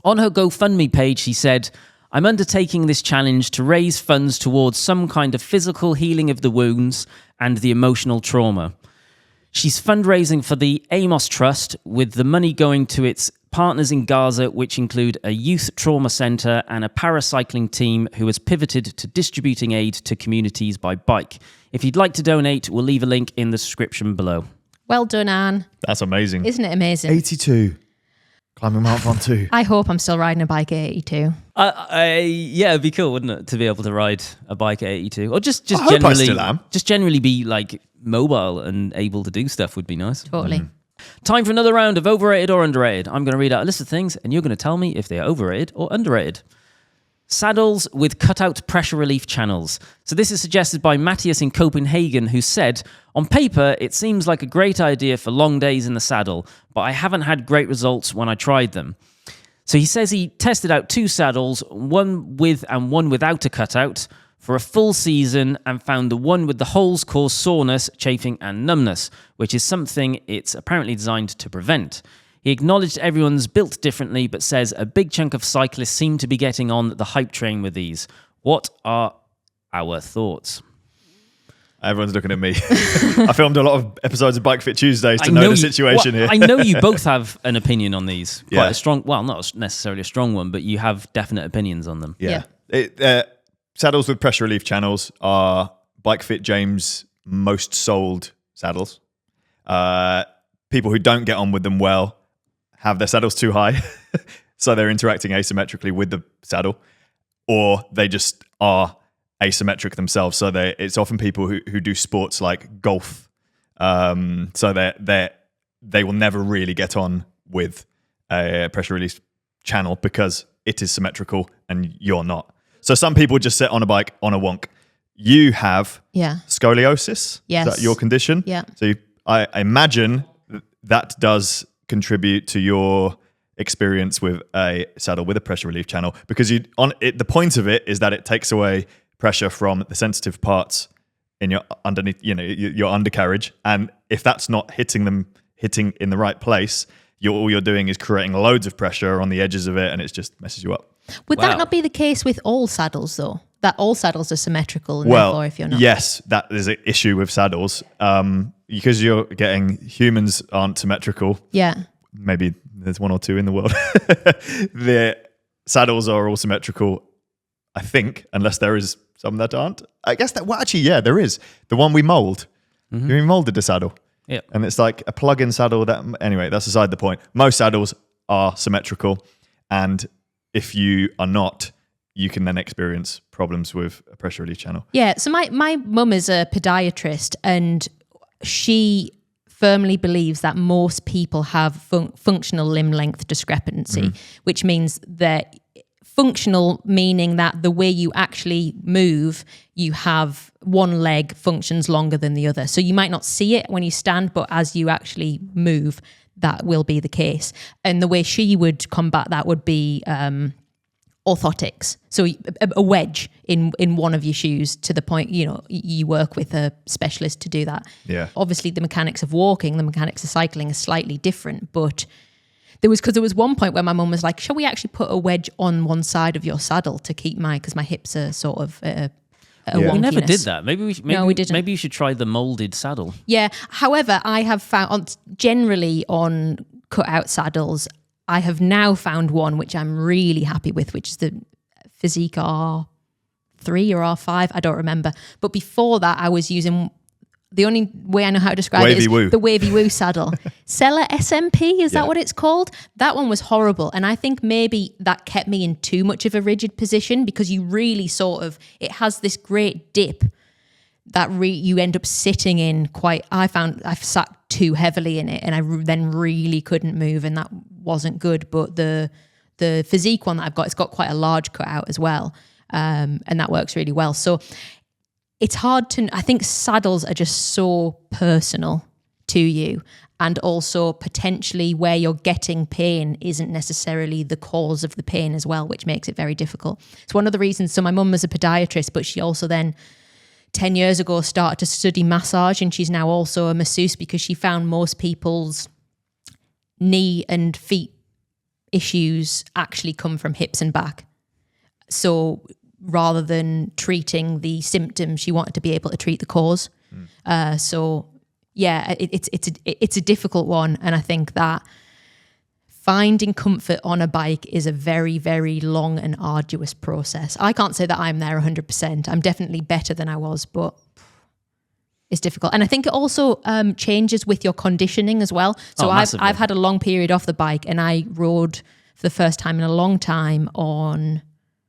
On her GoFundMe page, she said, I'm undertaking this challenge to raise funds towards some kind of physical healing of the wounds and the emotional trauma. She's fundraising for the Amos Trust, with the money going to its partners in Gaza, which include a youth trauma centre and a paracycling team who has pivoted to distributing aid to communities by bike. If you'd like to donate, we'll leave a link in the description below. Well done, Anne. That's amazing. Isn't it amazing? 82. Climbing Mount Ventoux. I hope I'm still riding a bike at 82. Yeah, it'd be cool, wouldn't it, to be able to ride a bike at 82, or just I hope generally, I still am. just generally be like mobile and able to do stuff would be nice. Totally. Time for another round of overrated or underrated. I'm going to read out a list of things, and you're going to tell me if they are overrated or underrated. Saddles with cutout pressure relief channels. So this is suggested by Matthias in Copenhagen, who said, on paper, it seems like a great idea for long days in the saddle, but I haven't had great results when I tried them. So he says he tested out 2 saddles, one with and one without a cutout, for a full season, and found the one with the holes cause soreness, chafing and numbness, which is something it's apparently designed to prevent. He acknowledged everyone's built differently, but says a big chunk of cyclists seem to be getting on the hype train with these. What are our thoughts? Everyone's looking at me. I filmed a lot of episodes of Bike Fit Tuesdays to know the situation here. I know you both have an opinion on these. Quite Yeah. a strong, well, not necessarily a strong one, but you have definite opinions on them. Yeah. Saddles with pressure relief channels are Bike Fit James' most sold saddles. People who don't get on with them well have their saddles too high, so they're interacting asymmetrically with the saddle, or they just are asymmetric themselves. So it's often people who do sports like golf. So they will never really get on with a pressure release channel because it is symmetrical and you're not. So some people just sit on a bike on a wonk. You have scoliosis. Yes. Is that your condition? Yeah. So I imagine that does contribute to your experience with a saddle with a pressure relief channel, because the point of it is that it takes away pressure from the sensitive parts in your underneath, your undercarriage, and if that's not hitting in the right place, all you're doing is creating loads of pressure on the edges of it, and it just messes you up. Would that not be the case with all saddles, though? That all saddles are symmetrical, and therefore if you're not... Yes, that is an issue with saddles. Because you're getting humans aren't symmetrical. Yeah. Maybe there's 1 or 2 in the world. The saddles are all symmetrical, I think, unless there is some that aren't. I guess there is. The one we mold. Mm-hmm. We molded the saddle. Yeah. And it's like a plug-in saddle anyway, that's aside the point. Most saddles are symmetrical, and if you are not, you can then experience problems with a pressure relief channel. Yeah, so my mum is a podiatrist, and she firmly believes that most people have functional limb length discrepancy, which means that functional meaning that the way you actually move, you have one leg functions longer than the other. So you might not see it when you stand, but as you actually move, that will be the case. And the way she would combat that would be orthotics. So a wedge in one of your shoes, to the point, you work with a specialist to do that. Yeah. Obviously the mechanics of walking, the mechanics of cycling are slightly different, but there was one point where my mum was like, shall we actually put a wedge on one side of your saddle to keep because my hips are sort of a wonkiness. We never did that. Maybe we didn't. Maybe you should try the molded saddle. Yeah. However, I have found generally on cutout saddles, I have now found one which I'm really happy with, which is the FAKE R3 or R5. I don't remember. But before that, I was using, the only way I know how to describe it is the Wavy Woo saddle. Seller SMP, is that what it's called? That one was horrible. And I think maybe that kept me in too much of a rigid position, because you really it has this great dip that you end up sitting in I've sat too heavily in it, and I then really couldn't move, and that wasn't good. But the physique one that I've got, it's got quite a large cutout as well, and that works really well. So it's hard I think saddles are just so personal to you, and also potentially where you're getting pain isn't necessarily the cause of the pain as well, which makes it very difficult. It's one of the reasons. So my mum was a podiatrist, but she also then 10 years ago started to study massage, and she's now also a masseuse, because she found most people's knee and feet issues actually come from hips and back. So rather than treating the symptom, she wanted to be able to treat the cause. It's a difficult one. And I think that finding comfort on a bike is a very, very long and arduous process. I can't say that I'm there 100%. I'm definitely better than I was, but it's difficult. And I think it also changes with your conditioning as well. So I've had a long period off the bike, and I rode for the first time in a long time on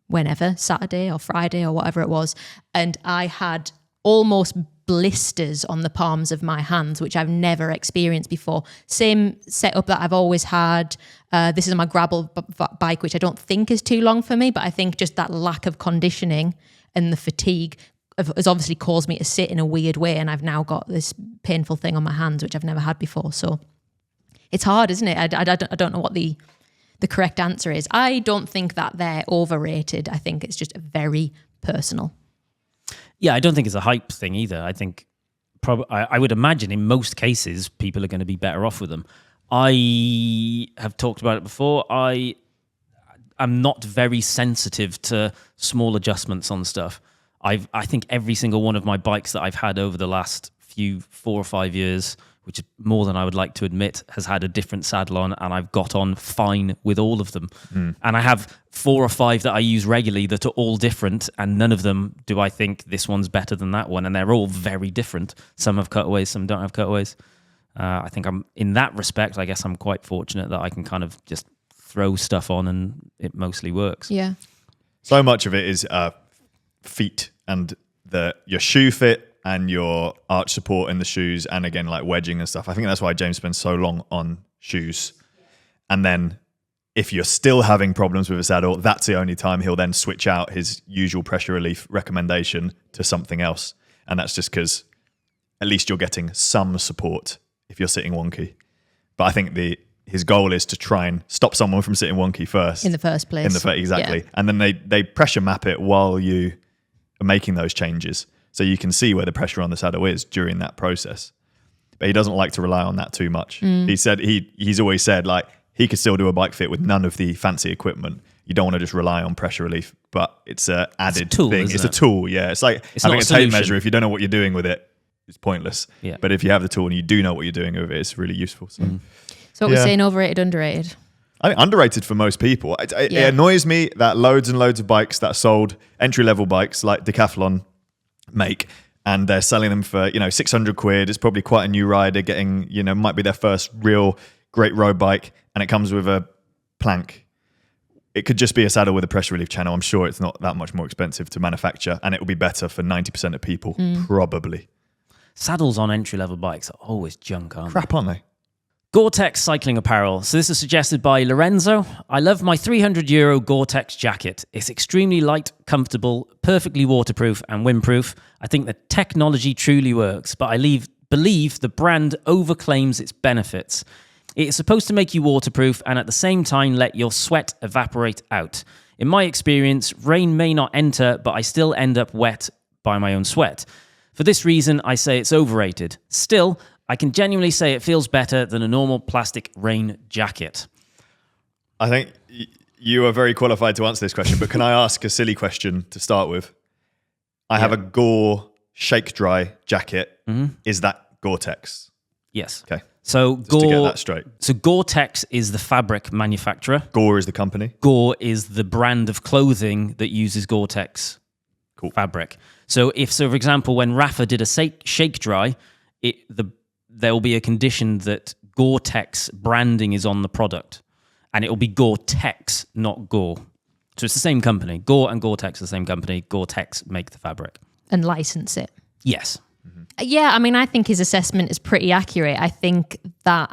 whenever, Saturday or Friday or whatever it was. And I had almost blisters on the palms of my hands, which I've never experienced before. Same setup that I've always had. This is my gravel bike, which I don't think is too long for me, but I think just that lack of conditioning and the fatigue has obviously caused me to sit in a weird way, and I've now got this painful thing on my hands, which I've never had before. So it's hard, isn't it? I don't know what the correct answer is. I don't think that they're overrated. I think it's just very personal. Yeah, I don't think it's a hype thing either. I think I would imagine in most cases people are going to be better off with them. I have talked about it before. I'm not very sensitive to small adjustments on stuff. I think every single one of my bikes that I've had over the last 4 or 5 years, which is more than I would like to admit, has had a different saddle on, and I've got on fine with all of them. And I have 4 or 5 that I use regularly that are all different, and none of them do I think this one's better than that one, and they're all very different. Some have cutaways, some don't have cutaways. I think I'm, in that respect, I guess I'm quite fortunate that I can kind of just throw stuff on and it mostly works. Yeah. So much of it is feet and your shoe fit and your arch support in the shoes, and again, like wedging and stuff. I think that's why James spends so long on shoes. And then if you're still having problems with a saddle, that's the only time he'll then switch out his usual pressure relief recommendation to something else. And that's just because at least you're getting some support if you're sitting wonky. But I think his goal is to try and stop someone from sitting wonky first. In the first place. Exactly. Yeah. And then they pressure map it while you are making those changes. So you can see where the pressure on the saddle is during that process. But he doesn't like to rely on that too much. He said he's always said, like, he could still do a bike fit with none of the fancy equipment. You don't want to just rely on pressure relief, but it's an added tool, thing. It's a tool, yeah. It's like having a tape measure. If you don't know what you're doing with it, it's pointless. Yeah. But if you have the tool and you do know what you're doing with it, it's really useful. So what we're saying, overrated, underrated? I think underrated for most people. It annoys me that loads and loads of bikes that are sold, entry-level bikes like Decathlon make, and they're selling them for, 600 quid. It's probably quite a new rider getting, might be their first real great road bike, and it comes with a plank. It could just be a saddle with a pressure relief channel. I'm sure it's not that much more expensive to manufacture, and it will be better for 90% of people, probably. Saddles on entry-level bikes are always junk, aren't they? Crap, aren't they? Gore-Tex cycling apparel. So this is suggested by Lorenzo. I love my €300 Gore-Tex jacket. It's extremely light, comfortable, perfectly waterproof and windproof. I think the technology truly works, but I believe the brand overclaims its benefits. It is supposed to make you waterproof and at the same time let your sweat evaporate out. In my experience, rain may not enter, but I still end up wet by my own sweat. For this reason, I say it's overrated. Still, I can genuinely say it feels better than a normal plastic rain jacket. I think you are very qualified to answer this question, but can I ask a silly question to start with? I have a Gore Shake Dry jacket. Is that Gore-Tex? Yes. Okay. So Just to get that straight. So Gore-Tex is the fabric manufacturer. Gore is the company. Gore is the brand of clothing that uses Gore-Tex fabric. So for example, when Rafa did a shake dry, there will be a condition that Gore-Tex branding is on the product, and it will be Gore-Tex, not Gore. So it's the same company. Gore and Gore-Tex are the same company. Gore-Tex make the fabric. And license it. Yes. Yeah, I mean, I think his assessment is pretty accurate. I think that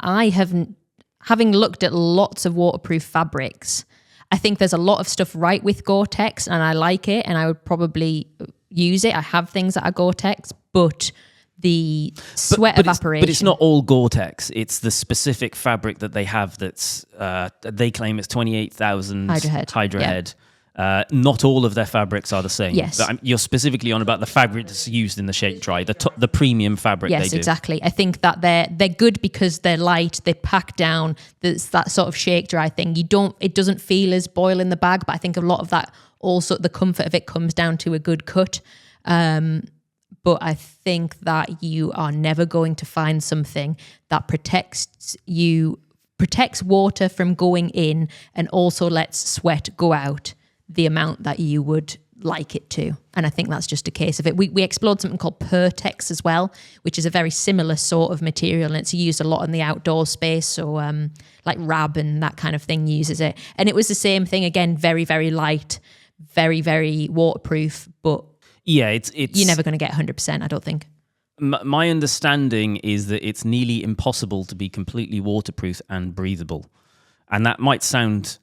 having looked at lots of waterproof fabrics, I think there's a lot of stuff right with Gore-Tex, and I like it, and I would probably use it. I have things that are Gore-Tex, but the sweat evaporation. But it's not all Gore-Tex. It's the specific fabric that they have that's, they claim it's 28,000 Hydra head. Not all of their fabrics are the same. Yes. You're specifically on about the fabric that's used in the shake dry, the premium fabric they Yes, do. exactly. I think that they're good because they're light, they pack down. There's that sort of shake dry thing. It doesn't feel as boil in the bag, but I think a lot of that also, the comfort of it comes down to a good cut. But I think that you are never going to find something that protects water from going in and also lets sweat go out the amount that you would like it to. And I think that's just a case of it. We explored something called Gore-Tex as well, which is a very similar sort of material, and it's used a lot in the outdoor space. So like Rab and that kind of thing uses it. And it was the same thing, again, very, very light, very, very waterproof, but yeah, it's you're never going to get 100%, I don't think. My understanding is that it's nearly impossible to be completely waterproof and breathable. And that might sound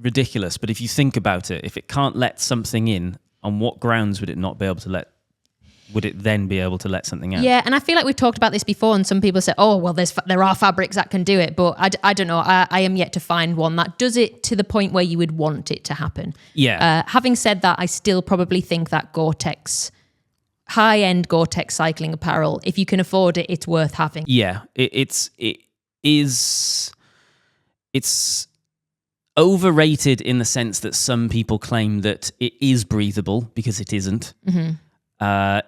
ridiculous, but if you think about it, if it can't let something in, on what grounds would it not be able to let? Would it then be able to let something out? Yeah, and I feel like we've talked about this before, and some people say, "Oh, well, there are fabrics that can do it," but I don't know. I am yet to find one that does it to the point where you would want it to happen. Yeah. Having said that, I still probably think that Gore-Tex, high-end Gore-Tex cycling apparel, if you can afford it, it's worth having. Yeah, it's overrated in the sense that some people claim that it is breathable because it isn't. Mm-hmm.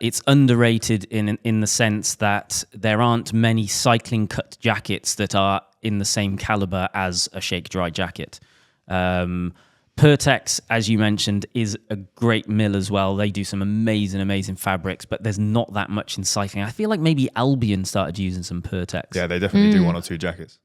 It's underrated in the sense that there aren't many cycling cut jackets that are in the same caliber as a shake dry jacket. Gore-Tex, as you mentioned, is a great mill as well. They do some amazing fabrics, but there's not that much in cycling. I feel like maybe Albion started using some Gore-Tex. Yeah, they definitely do one or two jackets.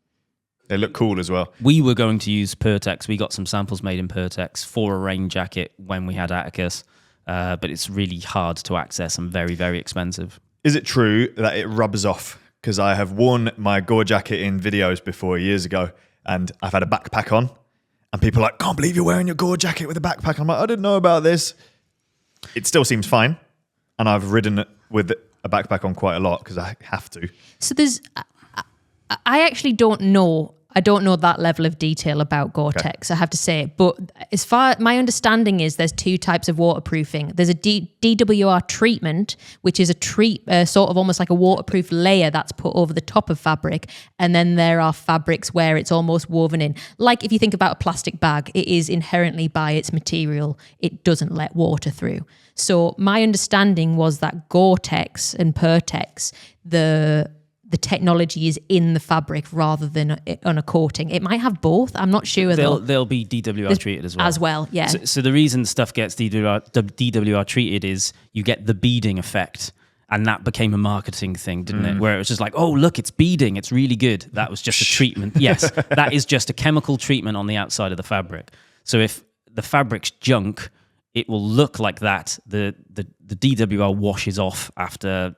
They look cool as well. We were going to use Gore-Tex. We got some samples made in Gore-Tex for a rain jacket when we had Atticus, but it's really hard to access and very, very expensive. Is it true that it rubs off? Because I have worn my Gore jacket in videos before years ago, and I've had a backpack on, and people are like, "Can't believe you're wearing your Gore jacket with a backpack." I'm like, I didn't know about this. It still seems fine, and I've ridden it with a backpack on quite a lot because I have to. So I actually don't know. I don't know that level of detail about Gore-Tex, I have to say. But as far my understanding is, there's two types of waterproofing. There's a DWR treatment, which is a sort of almost like a waterproof layer that's put over the top of fabric. And then there are fabrics where it's almost woven in. Like if you think about a plastic bag, it is inherently by its material, it doesn't let water through. So my understanding was that Gore-Tex and Gore-Tex, the technology is in the fabric rather than on a coating. It might have both. I'm not sure. They'll be DWR treated as well. As well, yeah. So the reason stuff gets DWR treated is you get the beading effect. And that became a marketing thing, didn't it? Where it was just like, oh, look, it's beading. It's really good. That was just a treatment. Yes, that is just a chemical treatment on the outside of the fabric. So if the fabric's junk, it will look like that. The DWR washes off after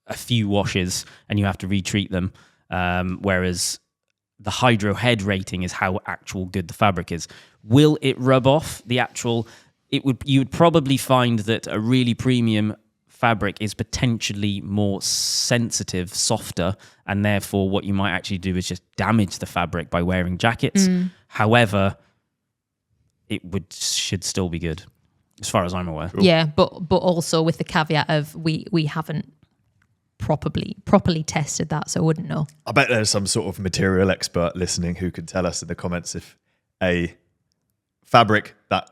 a few washes and you have to retreat them. Whereas the hydro head rating is how actual good the fabric is. Will it rub off the actual? You would probably find that a really premium fabric is potentially more sensitive, softer, and therefore what you might actually do is just damage the fabric by wearing jackets. However, should still be good, as far as I'm aware. Yeah, but also with the caveat of we haven't properly tested that, so I wouldn't know. I bet there's some sort of material expert listening who could tell us in the comments if a fabric that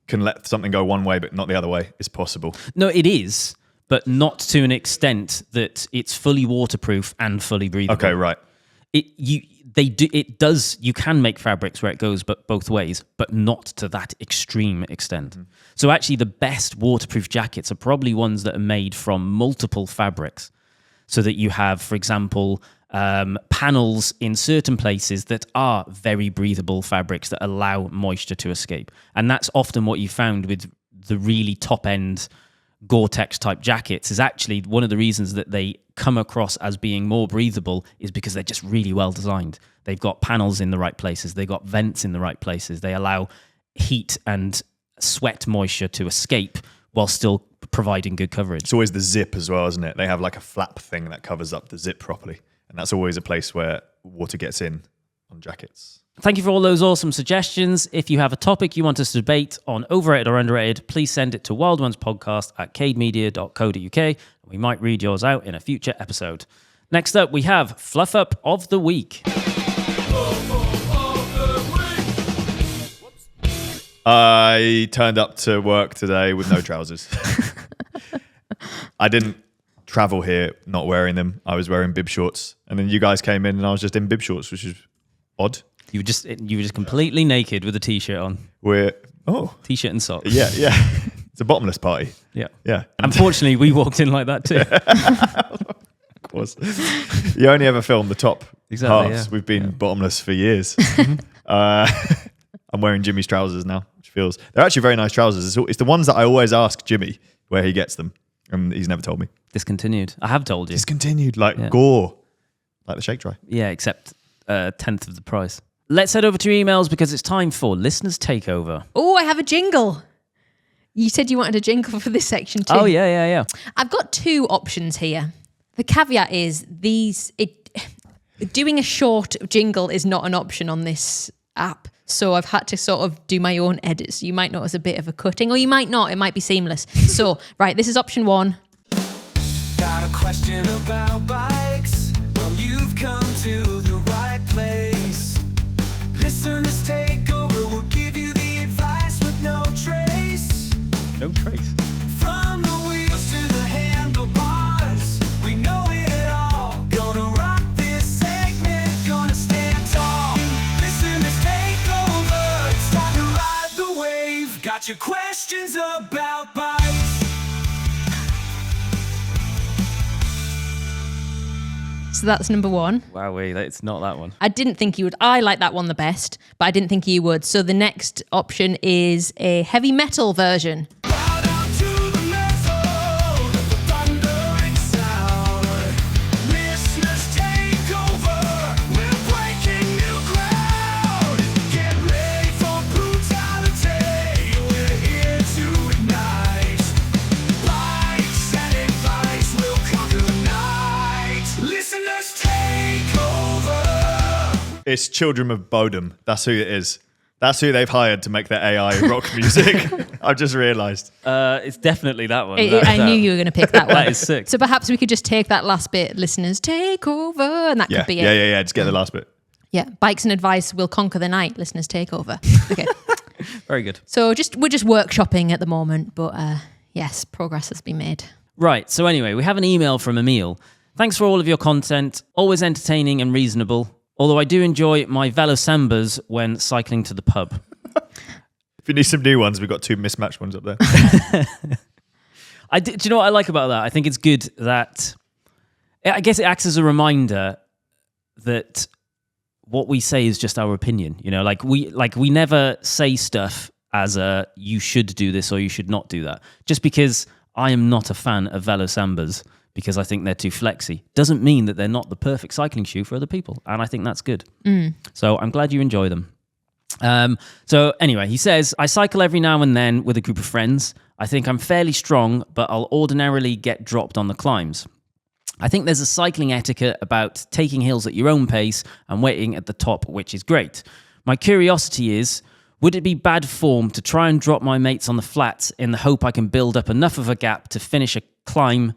can let something go one way but not the other way is possible. No, it is, but not to an extent that it's fully waterproof and fully breathable. Okay, right. You can make fabrics where it goes but both ways, but not to that extreme extent. So actually the best waterproof jackets are probably ones that are made from multiple fabrics, so that you have, for example, panels in certain places that are very breathable fabrics that allow moisture to escape. And that's often what you found with the really top-end Gore-Tex type jackets, is actually one of the reasons that they come across as being more breathable is because they're just really well designed. They've got panels in the right places. They've got vents in the right places. They allow heat and sweat moisture to escape while still providing good coverage. It's always the zip as well, isn't it? They have like a flap thing that covers up the zip properly. And that's always a place where water gets in on jackets. Thank you for all those awesome suggestions. If you have a topic you want us to debate on overrated or underrated, please send it to wildonespodcast@cademedia.co.uk. We might read yours out in a future episode. Next up, we have Fluff Up of the Week. I turned up to work today with no trousers. I didn't travel here not wearing them. I was wearing bib shorts. And then you guys came in and I was just in bib shorts, which is odd. You were just completely naked with a t-shirt on. T-shirt and socks. Yeah. It's a bottomless party. Yeah. Unfortunately, we walked in like that too. Of course. You only ever film the top halves. Yeah. We've been bottomless for years. I'm wearing Jimmy's trousers now, which feels... They're actually very nice trousers. It's the ones that I always ask Jimmy where he gets them. And he's never told me. Discontinued. I have told you. Discontinued, like Gore. Like the shake dry. Yeah, except a tenth of the price. Let's head over to emails because it's time for Listeners Takeover. Oh, I have a jingle. You said you wanted a jingle for this section too. Oh, yeah. I've got two options here. The caveat is doing a short jingle is not an option on this app. So I've had to sort of do my own edits. You might notice a bit of a cutting, or you might not. It might be seamless. So, right, this is option 1. Got a question about bikes? Well, you've come to the right place. Listeners Takeover will give you the advice with no trace. No trace. From the wheels to the handlebars, we know it all. Gonna rock this segment, gonna stand tall. Listeners Takeover, it's time to ride the wave. Got your questions about bikes? So that's number 1. Wowee, it's not that one. I didn't think you would. I like that one the best, but I didn't think you would. So the next option is a heavy metal version. Bow down to the metal, the thundering sound. Listeners Takeover, we're breaking new ground. Get ready for brutality, we're here to ignite. Bikes and advice will conquer the night. Listeners Takeover. It's Children of Bodom. That's who it is. That's who they've hired to make their AI rock music. I've just realised. It's definitely that one. I knew you were going to pick that one. That is sick. So perhaps we could just take that last bit, listeners Takeover, and that could be it. Yeah. Just get the last bit. Yeah, bikes and advice will conquer the night, listeners Takeover. Okay. Very good. So we're just workshopping at the moment, but yes, progress has been made. Right, so anyway, we have an email from Emil. Thanks for all of your content, always entertaining and reasonable, although I do enjoy my velo sambas when cycling to the pub. If you need some new ones, we've got 2 mismatched ones up there. Do you know what I like about that? I think it's good that... I guess it acts as a reminder that what we say is just our opinion. You know, we never say stuff as a you should do this or you should not do that. Just because I am not a fan of velo sambas because I think they're too flexy doesn't mean that they're not the perfect cycling shoe for other people. And I think that's good. So I'm glad you enjoy them. So anyway, he says, I cycle every now and then with a group of friends. I think I'm fairly strong, but I'll ordinarily get dropped on the climbs. I think there's a cycling etiquette about taking hills at your own pace and waiting at the top, which is great. My curiosity is, would it be bad form to try and drop my mates on the flats in the hope I can build up enough of a gap to finish a climb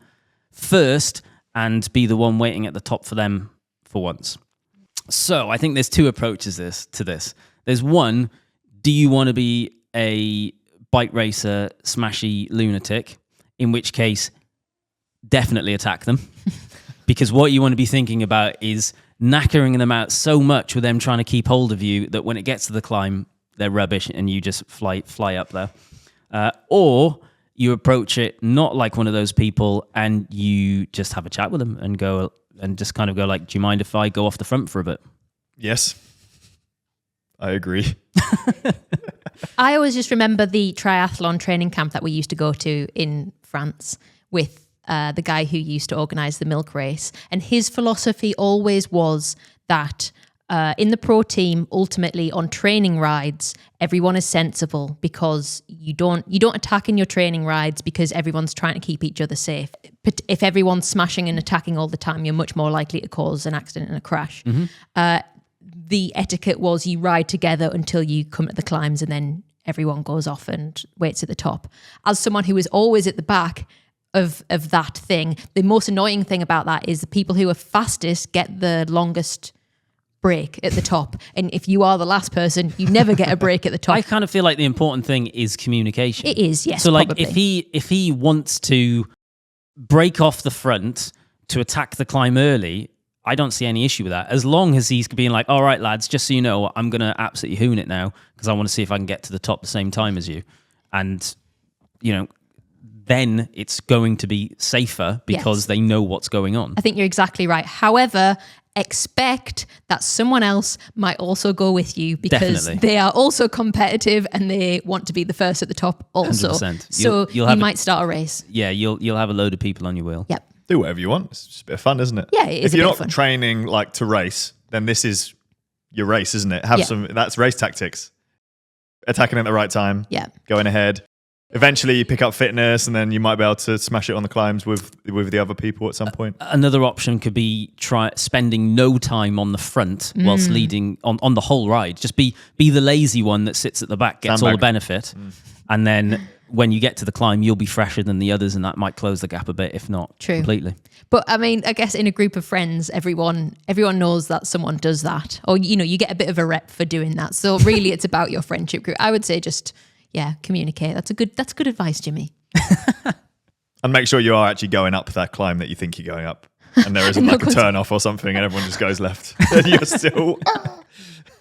first and be the one waiting at the top for them for once? So I think there's 2 approaches to this. There's one, do you want to be a bike racer, smashy lunatic? In which case, definitely attack them. Because what you want to be thinking about is knackering them out so much with them trying to keep hold of you that when it gets to the climb, they're rubbish and you just fly up there. Or you approach it not like one of those people and you just have a chat with them and go and just kind of go like, do you mind if I go off the front for a bit? Yes. I agree. I always just remember the triathlon training camp that we used to go to in France with the guy who used to organise the milk race. And his philosophy always was that in the pro team, ultimately on training rides, everyone is sensible because you don't attack in your training rides because everyone's trying to keep each other safe. But if everyone's smashing and attacking all the time, you're much more likely to cause an accident and a crash. the etiquette was you ride together until you come at the climbs and then everyone goes off and waits at the top. As someone who is always at the back of that thing, the most annoying thing about that is the people who are fastest get the longest break at the top. And if you are the last person, you never get a break at the top. I kind of feel like the important thing is communication. It is, yes. So like probably. if he wants to break off the front to attack the climb early, I don't see any issue with that. As long as he's being like, all right, lads, just so you know, I'm going to absolutely hoon it now because I want to see if I can get to the top the same time as you. And, you know, then it's going to be safer because they know what's going on. I think you're exactly right. However, expect that someone else might also go with you because they are also competitive and they want to be the first at the top also. 100%. So you might start a race. Yeah, you'll have a load of people on your wheel. Yep. Do whatever you want. It's just a bit of fun, isn't it? Yeah, it is. If you're a bit not of fun. training like to race, then this is your race, isn't it? That's race tactics. Attacking at the right time. Yeah. Going ahead. Eventually you pick up fitness and then you might be able to smash it on the climbs with the other people at some point. Another option could be spending no time on the front whilst leading on the whole ride. Just be the lazy one that sits at the back, gets all the benefit. And then when you get to the climb, you'll be fresher than the others and that might close the gap a bit, if not completely. But I mean, I guess in a group of friends, everyone knows that someone does that. Or, you know, you get a bit of a rep for doing that. So really it's about your friendship group. I would say just... communicate. That's good advice, Jimmy. And make sure you are actually going up that climb that you think you're going up. And there isn't like a turn off or something and everyone just goes left. And you're still...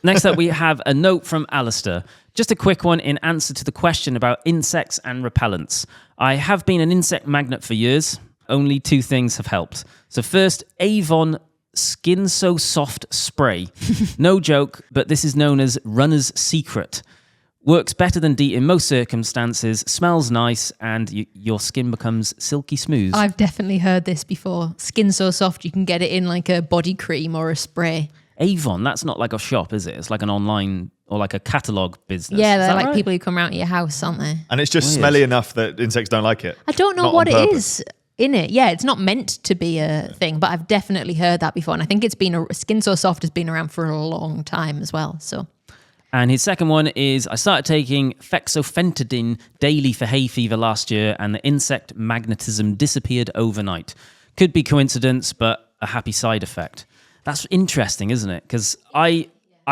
Next up, we have a note from Alistair. Just a quick one in answer to the question about insects and repellents. I have been an insect magnet for years. Only 2 things have helped. So first, Avon Skin So Soft Spray. No joke, but this is known as runner's secret. Works better than DEET in most circumstances, smells nice, and your skin becomes silky smooth. I've definitely heard this before. Skin So Soft, you can get it in like a body cream or a spray. Avon, that's not like a shop, is it? It's like an online or like a catalogue business. Yeah, they're like people who come around to your house, aren't they? And it's just smelly enough that insects don't like it. I don't know what it is in it. Yeah, it's not meant to be a thing, but I've definitely heard that before. And I think Skin So Soft has been around for a long time as well, so... And his second one is, I started taking fexofentadine daily for hay fever last year and the insect magnetism disappeared overnight. Could be coincidence, but a happy side effect. That's interesting, isn't it? Because I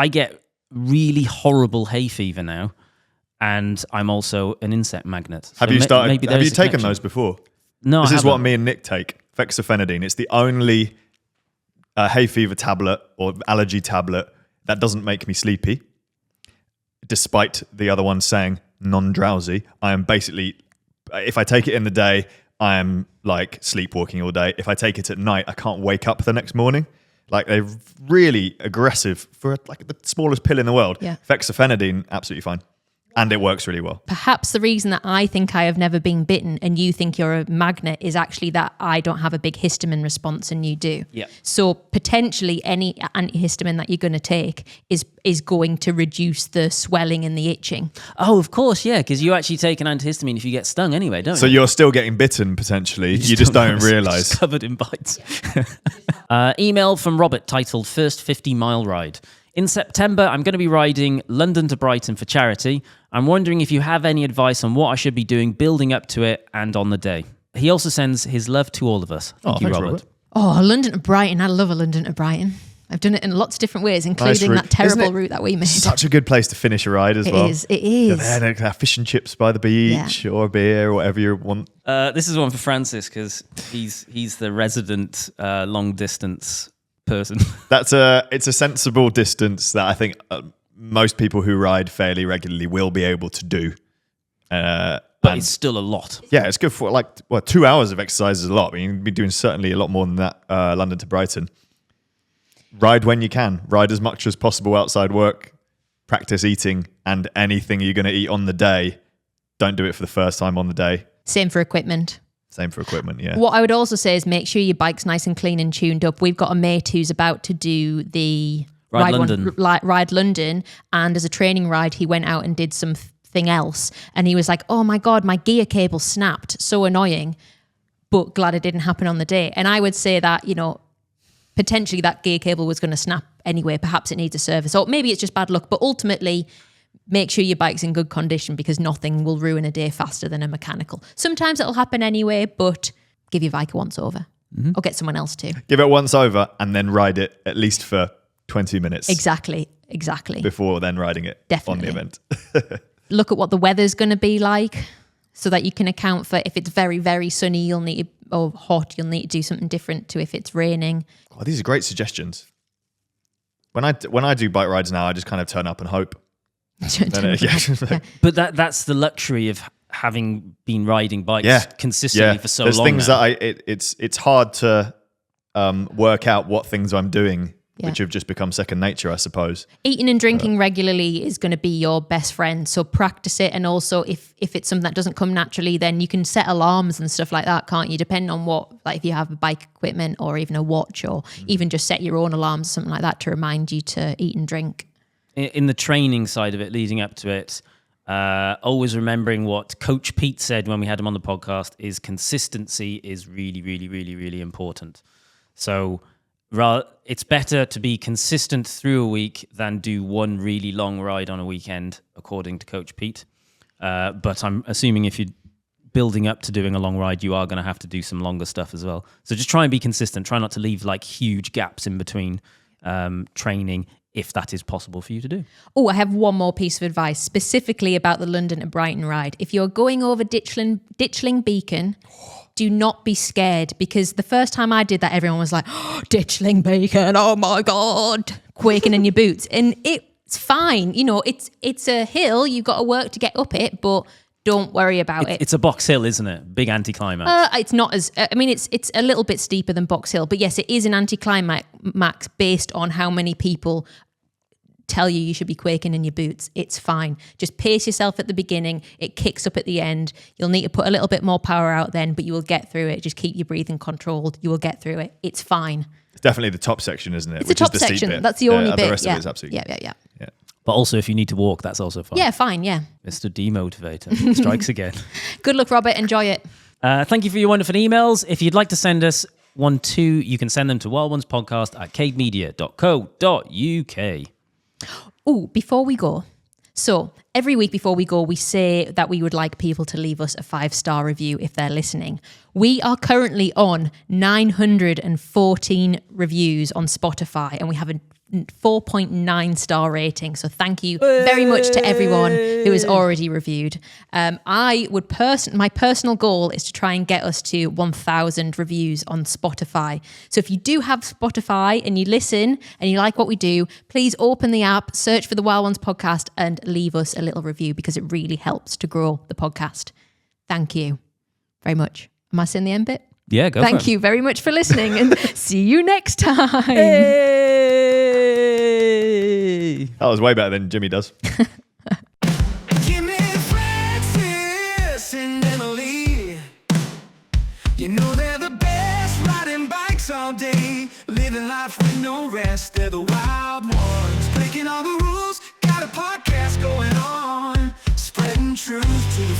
get really horrible hay fever now and I'm also an insect magnet. Have you taken those before? No, This is what me and Nick take, fexofenadine. It's the only hay fever tablet or allergy tablet that doesn't make me sleepy. Despite the other one saying non-drowsy, I am basically, if I take it in the day, I am like sleepwalking all day. If I take it at night, I can't wake up the next morning. Like they're really aggressive for like the smallest pill in the world. Yeah. Fexofenadine, absolutely fine. And it works really well. Perhaps the reason that I think I have never been bitten and you think you're a magnet is actually that I don't have a big histamine response and you do. Yeah. So potentially any antihistamine that you're going to take is going to reduce the swelling and the itching. Oh, of course, yeah, because you actually take an antihistamine if you get stung anyway, don't you? So you're still getting bitten potentially. You just don't realise. Covered in bites. Email from Robert titled First 50 Mile Ride. In September, I'm going to be riding London to Brighton for charity. I'm wondering if you have any advice on what I should be doing building up to it and on the day. He also sends his love to all of us. Thank you, thanks, Robert. Oh, London to Brighton. I love a London to Brighton. I've done it in lots of different ways, including that terrible route that we made. Such a good place to finish a ride as well. It is. Then have fish and chips by the beach or a beer or whatever you want. This is one for Francis because he's the resident long distance person. It's a sensible distance that I think most people who ride fairly regularly will be able to do. But it's still a lot. Yeah, it's good for 2 hours of exercise is a lot. I mean, you can be doing certainly a lot more than that. London to Brighton. Ride when you can. Ride as much as possible outside work. Practice eating and anything you're going to eat on the day. Don't do it for the first time on the day. Same for equipment. Same for equipment, yeah. What I would also say is make sure your bike's nice and clean and tuned up. We've got a mate who's about to do the Ride London. And as a training ride, he went out and did something else. And he was like, oh my God, my gear cable snapped. So annoying. But glad it didn't happen on the day. And I would say that, potentially that gear cable was going to snap anyway. Perhaps it needs a service, or maybe it's just bad luck. But ultimately, make sure your bike's in good condition, because nothing will ruin a day faster than a mechanical. Sometimes it'll happen anyway, but give your bike a once over, or get someone else to. Give it once over and then ride it at least for 20 minutes. Exactly. Before then riding it on the event. Look at what the weather's going to be like, so that you can account for if it's very, very sunny, or hot, you'll need to do something different to if it's raining. Oh, these are great suggestions. When I do bike rides now, I just kind of turn up and hope. But that's the luxury of having been riding bikes consistently for so long. There's things now. that it's hard to work out what things I'm doing, which have just become second nature, I suppose. Eating and drinking regularly is going to be your best friend. So practice it. And also if it's something that doesn't come naturally, then you can set alarms and stuff like that, can't you? Depending on what, like if you have bike equipment or even a watch, or even just set your own alarms, something like that, to remind you to eat and drink. In the training side of it, leading up to it, always remembering what Coach Pete said when we had him on the podcast, is consistency is really, really, really, really important. So it's better to be consistent through a week than do one really long ride on a weekend, according to Coach Pete. But I'm assuming if you're building up to doing a long ride, you are going to have to do some longer stuff as well. So just try and be consistent. Try not to leave like huge gaps in between training, if that is possible for you to do. Oh, I have one more piece of advice, specifically about the London to Brighton ride. If you're going over Ditchling Beacon, do not be scared, because the first time I did that, everyone was like, oh, Ditchling Beacon, oh my God, quaking in your boots. And it's fine. You know, it's a hill. You've got to work to get up it, but don't worry about it. It's a box hill, isn't it? Big anticlimax. It's not as, it's a little bit steeper than Box Hill, but yes, it is an anticlimax based on how many people tell you should be quaking in your boots. It's fine. Just pace yourself at the beginning. It kicks up at the end. You'll need to put a little bit more power out then, but you will get through it. Just keep your breathing controlled. You will get through it. It's fine. It's definitely the top section, isn't it? It's the top section. That's the only bit. The rest of it is absolutely Yeah. But also, if you need to walk, that's also fine. Yeah, fine, yeah. Mr. Demotivator strikes again. Good luck, Robert. Enjoy it. Thank you for your wonderful emails. If you'd like to send us one too, you can send them to wildonespodcast@cademedia.co.uk. Oh, before we go. So every week before we go, we say that we would like people to leave us a 5-star review if they're listening. We are currently on 914 reviews on Spotify, and we have a 4.9 rating. So thank you very much to everyone who has already reviewed. My personal goal is to try and get us to 1,000 reviews on Spotify. So if you do have Spotify and you listen and you like what we do, please open the app, search for the Wild Ones podcast, and leave us a little review, because it really helps to grow the podcast. Thank you very much. Am I saying the end bit? Yeah, go for it. Thank you very much for listening, and see you next time. Hey! That was way better than Jimmy does. Give me Francis and Emily. You know they're the best, riding bikes all day, living life with no rest. They're the wild ones, breaking all the rules. Got a podcast going on, spreading truth to the